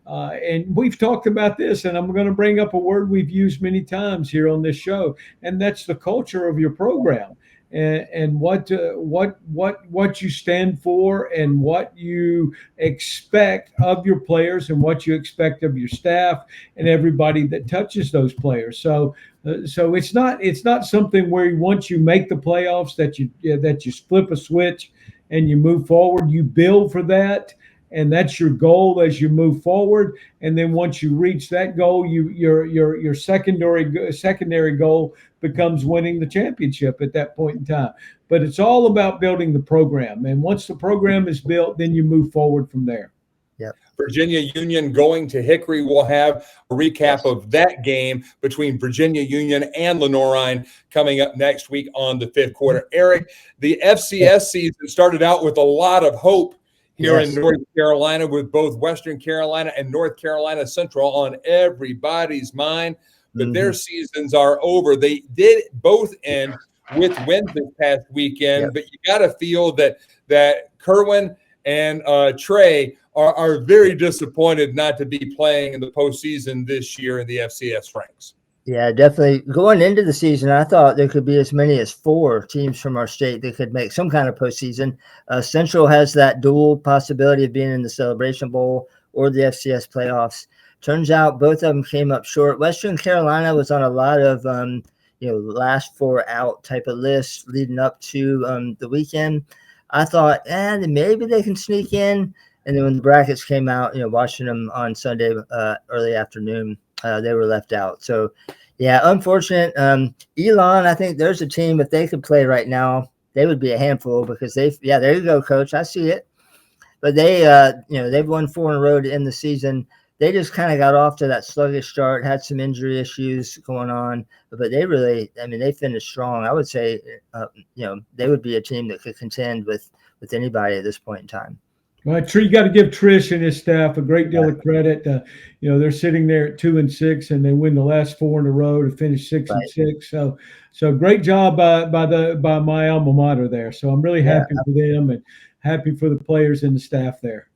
and we've talked about this, and I'm going to bring up a word we've used many times here on this show, and that's the culture of your program. And what you stand for, and what you expect of your players, and what you expect of your staff and everybody that touches those players. So it's not something where once you make the playoffs that you flip a switch and you move forward. You build for that, and that's your goal as you move forward. And then once you reach that goal, your secondary goal becomes winning the championship at that point in time. But it's all about building the program. And once the program is built, then you move forward from there. Yep. Virginia Union going to Hickory. We'll have a recap of that game between Virginia Union and Lenore Ryan coming up next week on the 5th quarter. Eric, the FCS season started out with a lot of hope here in North Carolina, with both Western Carolina and North Carolina Central on everybody's mind. But their seasons are over. They did both end with wins this past weekend, but you got to feel that Kerwin and Trey are very disappointed not to be playing in the postseason this year in the FCS ranks. Yeah, definitely. Going into the season, I thought there could be as many as 4 teams from our state that could make some kind of postseason. Central has that dual possibility of being in the Celebration Bowl or the FCS playoffs. Turns out both of them came up short. Western Carolina was on a lot of last 4 out type of lists leading up to the weekend. I thought, maybe they can sneak in. And then when the brackets came out, watching them on Sunday early afternoon, they were left out. So, unfortunate. Elon, I think there's a team, if they could play right now, they would be a handful, because there you go, Coach. I see it. But they've won 4 in a row to end the season. They just kind of got off to that sluggish start, had some injury issues going on, but they finished strong. I would say, they would be a team that could contend with anybody at this point in time. Well, you got to give Trish and his staff a great deal of credit. They're sitting there at 2-6, and they win the last 4 in a row to finish 6-6. So great job by my alma mater there. So I'm really happy for them, and happy for the players and the staff there.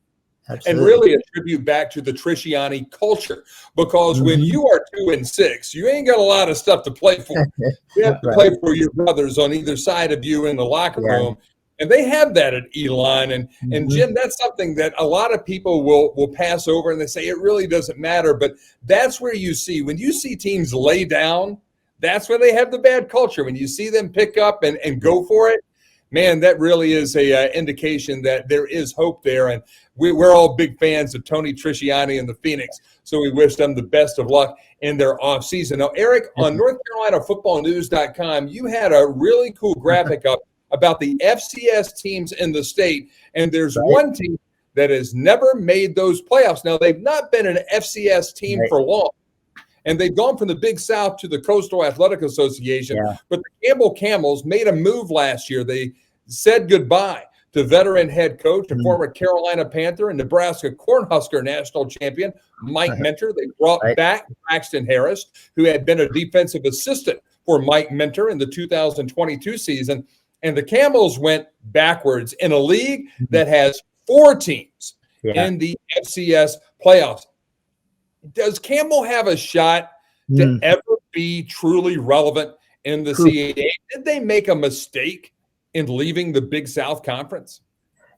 Absolutely. And really attribute back to the Trisciani culture, because when you are 2-6, you ain't got a lot of stuff to play for. You have to play for your brothers on either side of you in the locker room. And they have that at Elon. And Jim, that's something that a lot of people will pass over, and they say it really doesn't matter. But that's where you see, when you see teams lay down, That's when they have the bad culture. When you see them pick up and go for it, man, that really is a indication that there is hope there. And we're all big fans of Tony Trisciani and the Phoenix, so we wish them the best of luck in their offseason. Now, Eric, on NorthCarolinaFootballNews.com, you had a really cool graphic up about the FCS teams in the state, and there's one team that has never made those playoffs. Now, they've not been an FCS team for long, and they've gone from the Big South to the Coastal Athletic Association. But the Campbell Camels made a move last year. They said goodbye to veteran head coach and former Carolina Panther and Nebraska Cornhusker national champion Mike Minter. They brought back Braxton Harris, who had been a defensive assistant for Mike Minter in the 2022 season. And the Camels went backwards in a league that has 4 teams in the FCS playoffs. Does Campbell have a shot to ever be truly relevant in the CAA? Did they make a mistake in leaving the Big South Conference?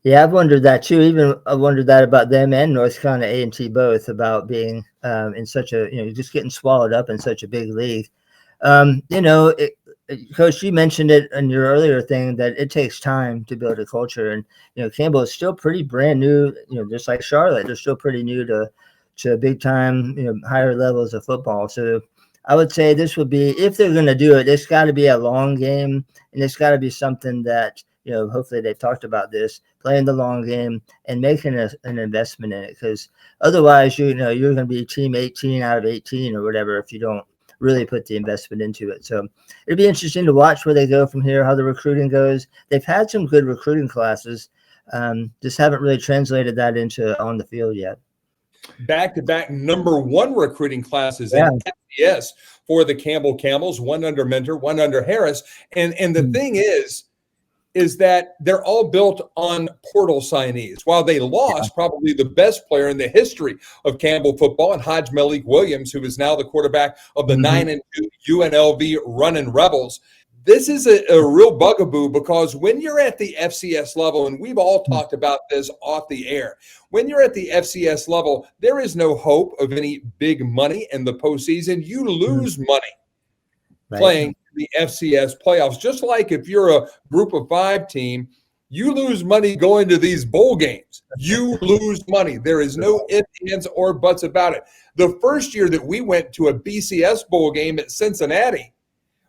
Yeah, I've wondered that too. Even I wondered that about them and North Carolina A&T both, about being in such a, just getting swallowed up in such a big league. Coach, you mentioned it in your earlier thing that it takes time to build a culture, and Campbell is still pretty brand new. Just like Charlotte, they're still pretty new to big time, higher levels of football. So I would say this would be, if they're going to do it, it's got to be a long game, and it's got to be something that, hopefully they've talked about this, playing the long game and making an investment in it, because otherwise, you're going to be team 18 out of 18 or whatever if you don't really put the investment into it. So it'd be interesting to watch where they go from here, how the recruiting goes. They've had some good recruiting classes, just haven't really translated that into on the field yet. Back-to-back #1 recruiting classes in FCS for the Campbell Camels, one under Minter, one under Harris. And the thing is that they're all built on portal signees. While they lost probably the best player in the history of Campbell football, and Hodge Malik Williams, who is now the quarterback of the 9-2 UNLV Running Rebels. This is a real bugaboo, because when you're at the FCS level, and we've all talked about this off the air, when you're at the FCS level, there is no hope of any big money in the postseason. You lose money playing the FCS playoffs. Just like if you're a group of 5 team, you lose money going to these bowl games. You lose money. There is no ifs, ands, or buts about it. The first year that we went to a BCS bowl game at Cincinnati,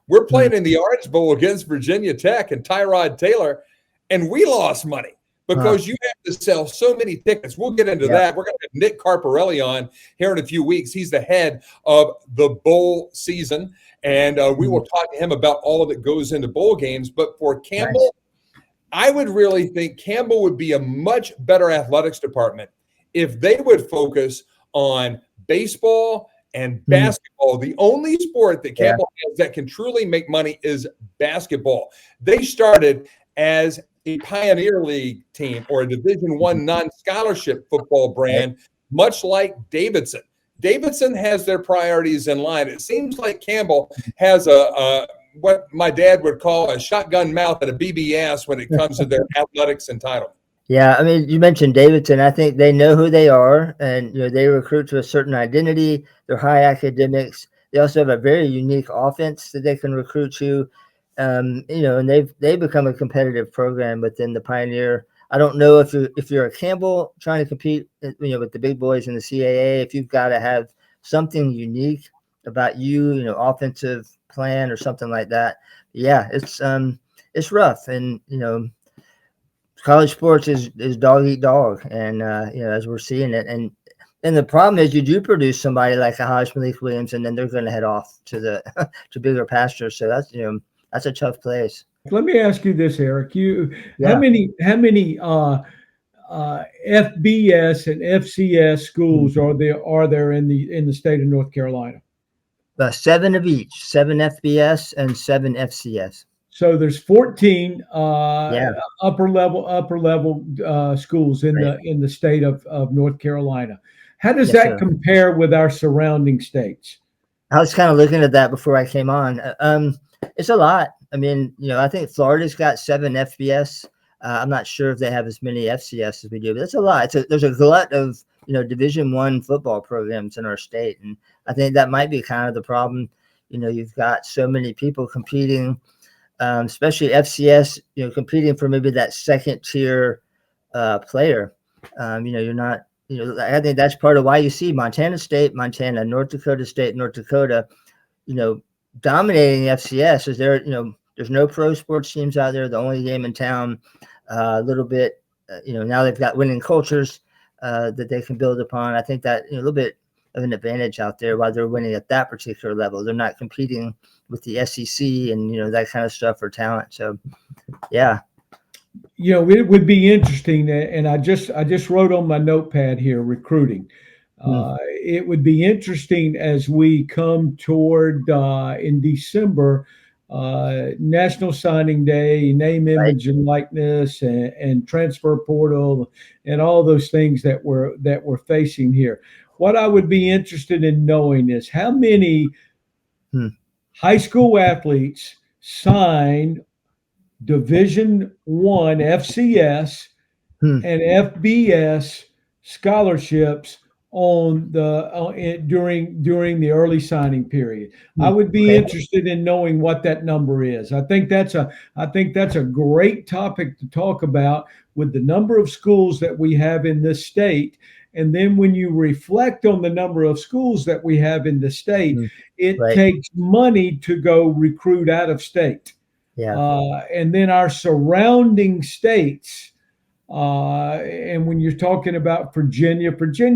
we're playing in the Orange Bowl against Virginia Tech and Tyrod Taylor, and we lost money because you have to sell so many tickets. We'll get into that. We're going to have Nick Carparelli on here in a few weeks. He's the head of the bowl season, and we will talk to him about all of it goes into bowl games. But for Campbell, I would really think Campbell would be a much better athletics department if they would focus on baseball and basketball. The only sport that Campbell has that can truly make money is basketball. They started as a Pioneer League team or a Division I non-scholarship football brand, much like Davidson. Davidson has their priorities in line. It seems like Campbell has a what my dad would call a shotgun mouth and a BB ass when it comes to their athletics entitlement. Yeah, I mean, you mentioned Davidson. I think they know who they are, and they recruit to a certain identity. They're high academics. They also have a very unique offense that they can recruit to. And they've become a competitive program within the Pioneer. I don't know if you're a Campbell trying to compete, with the big boys in the CAA, if you've got to have something unique about you, offensive plan or something like that. Yeah, it's rough, and college sports is dog eat dog, and as we're seeing it, and the problem is you do produce somebody like a Hodge Malik Williams, and then they're going to head off to the to bigger pastures. So that's a tough place. Let me ask you this, Eric. How many FBS and FCS schools are there in the state of North Carolina? 7 of each, 7 FBS and 7 FCS. So there's 14 upper level schools in the state of North Carolina. How does that compare with our surrounding states? I was kind of looking at that before I came on. It's a lot. I mean, I think Florida's got 7 FBS. I'm not sure if they have as many FCS as we do, but it's a lot. There's a glut of Division I football programs in our state, and I think that might be kind of the problem. you've got so many people competing, especially FCS, competing for maybe that second tier player. You're not, I think that's part of why you see Montana State, Montana, North Dakota State, North Dakota, dominating the FCS. Is there, there's no pro sports teams out there. The only game in town, a little bit, now they've got winning cultures that they can build upon. I think that a little bit of an advantage out there while they're winning at that particular level. They're not competing with the SEC and, that kind of stuff for talent. So, yeah. It would be interesting, and I just wrote on my notepad here, recruiting. It would be interesting as we come toward in December, National Signing Day, name, image, and likeness, and transfer portal, and all those things that we're facing here. What I would be interested in knowing is how many high school athletes signed Division I FCS and FBS scholarships on during the early signing period. I would be interested in knowing what that number is. I think that's a great topic to talk about with the number of schools that we have in this state. And then when you reflect on the number of schools that we have in the state, it takes money to go recruit out of state. And then our surrounding states, and when you're talking about Virginia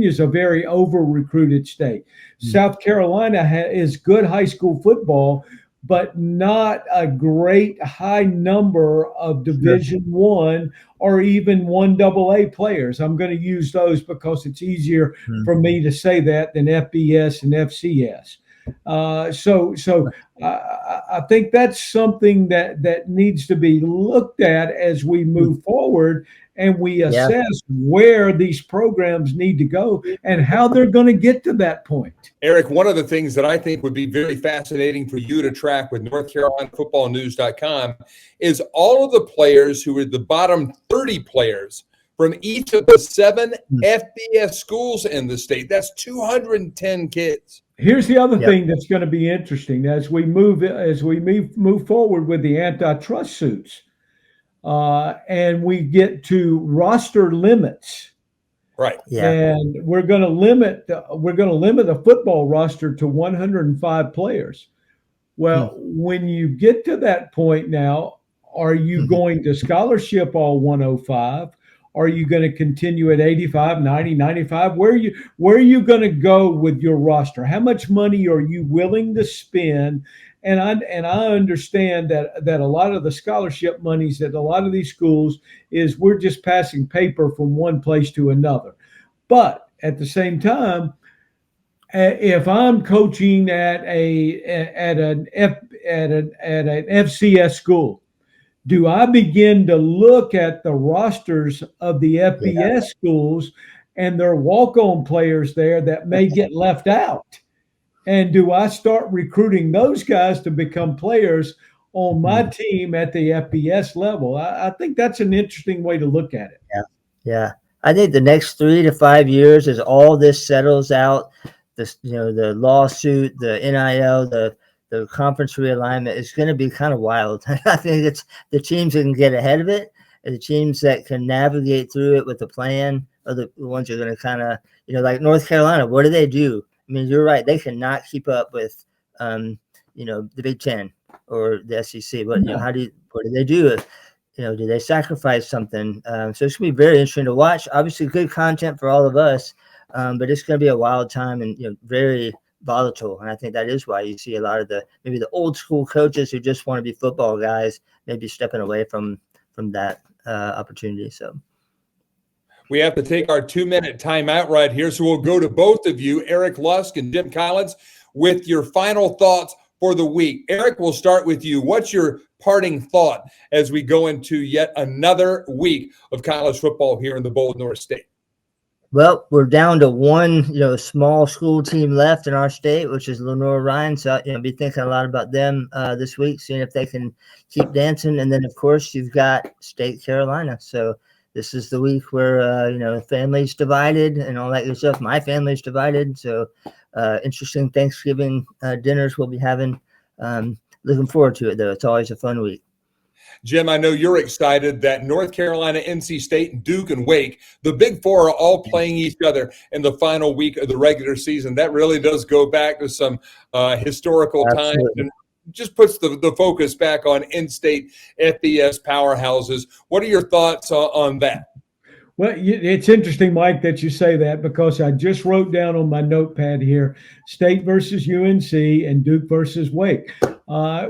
is a very over-recruited state. South Carolina is good high school football, but not a great high number of Division I or even 1AA players. I'm going to use those because it's easier for me to say that than FBS and FCS. So I think that's something that needs to be looked at as we move forward and we assess where these programs need to go and how they're going to get to that point. Eric, one of the things that I think would be very fascinating for you to track with NorthCarolinaFootballNews.com is all of the players who are the bottom 30 players from each of the 7 FBS schools in the state. That's 210 kids. Here's the other thing that's going to be interesting as we move forward with the antitrust suits, and we get to roster limits. Right. Yeah. And we're going to limit the football roster to 105 players. Well, when you get to that point now, are you going to scholarship all 105? Are you going to continue at 85, 90, 95? Where are you going to go with your roster? How much money are you willing to spend? And I understand that a lot of the scholarship monies at a lot of these schools is we're just passing paper from one place to another. But at the same time, if I'm coaching at an FCS school, do I begin to look at the rosters of the FBS schools and their walk-on players there that may get left out? And do I start recruiting those guys to become players on my team at the FBS level? I think that's an interesting way to look at it. Yeah. I think the next 3 to 5 years, as all this settles out, the lawsuit, the NIL, the conference realignment is going to be kind of wild. I think it's the teams that can get ahead of it, and the teams that can navigate through it with a plan are the ones who are going to kind of, like North Carolina. What do they do? I mean, you're right. They cannot keep up with, the Big Ten or the SEC. But what do they do? Do they sacrifice something? So it's going to be very interesting to watch. Obviously, good content for all of us, but it's going to be a wild time and very volatile. And I think that is why you see a lot of maybe the old school coaches who just want to be football guys maybe stepping away from that opportunity. So we have to take our 2-minute timeout right here. So we'll go to both of you, Eric Lusk and Jim Collins, with your final thoughts for the week. Eric, we'll start with you. What's your parting thought as we go into yet another week of college football here in the Bold North State? Well, we're down to one, small school team left in our state, which is Lenore-Ryan. So, be thinking a lot about them this week, seeing if they can keep dancing. And then, of course, you've got State Carolina. So this is the week where, family's divided and all that good stuff. My family's divided. So interesting Thanksgiving dinners we'll be having. Looking forward to it, though. It's always a fun week. Jim, I know you're excited that North Carolina, NC State, and Duke and Wake, the Big Four, are all playing each other in the final week of the regular season. That really does go back to some historical times and just puts the focus back on in-state FBS powerhouses. What are your thoughts on that? Well, it's interesting, Mike, that you say that, because I just wrote down on my notepad here, State versus UNC and Duke versus Wake.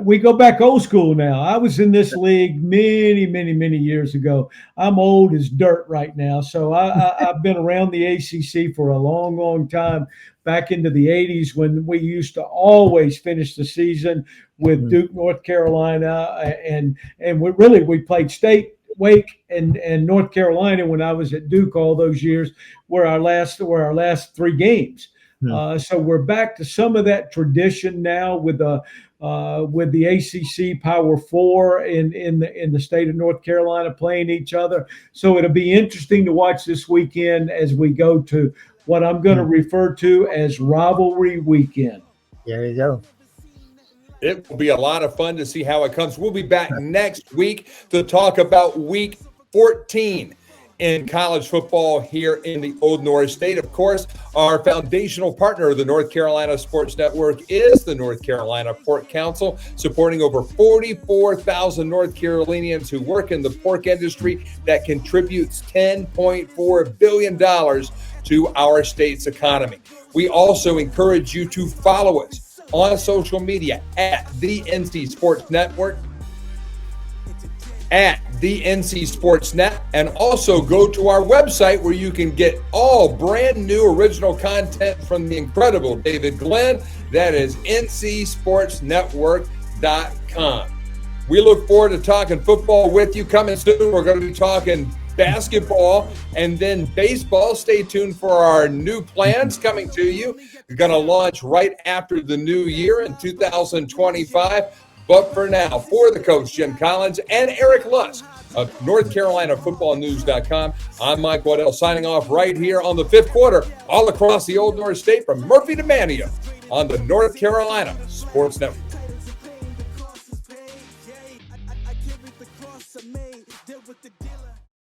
We go back old school now. I was in this league many years ago. I'm old as dirt right now. So I've been around the ACC for a long time, back into the 80s, when we used to always finish the season with Duke, North Carolina, and we played State, Wake, and North Carolina when I was at Duke all those years were our last 3 games. So we're back to some of that tradition now with the ACC Power 4 in the state of North Carolina playing each other. So it'll be interesting to watch this weekend as we go to what I'm going to refer to as rivalry weekend. There you go. It will be a lot of fun to see how it comes. We'll be back next week to talk about week 14 in college football here in the Old North State. Of course, our foundational partner of the North Carolina Sports Network is the North Carolina Pork Council, supporting over 44,000 North Carolinians who work in the pork industry that contributes $10.4 billion to our state's economy. We also encourage you to follow us on social media at the NC Sports Network, at the NC Sports Net, and also go to our website where you can get all brand new original content from the incredible David Glenn. That is ncsportsnetwork.com. We look forward to talking football with you. Coming soon, we're going to be talking basketball and then baseball. Stay tuned for our new plans coming to you. We're going to launch right after the new year in 2025. But for now, for the coach, Jim Collins, and Eric Lusk of NorthCarolinaFootballNews.com, I'm Mike Waddell signing off right here on the 5th quarter, all across the Old North State from Murphy to Manteo on the North Carolina Sports Network.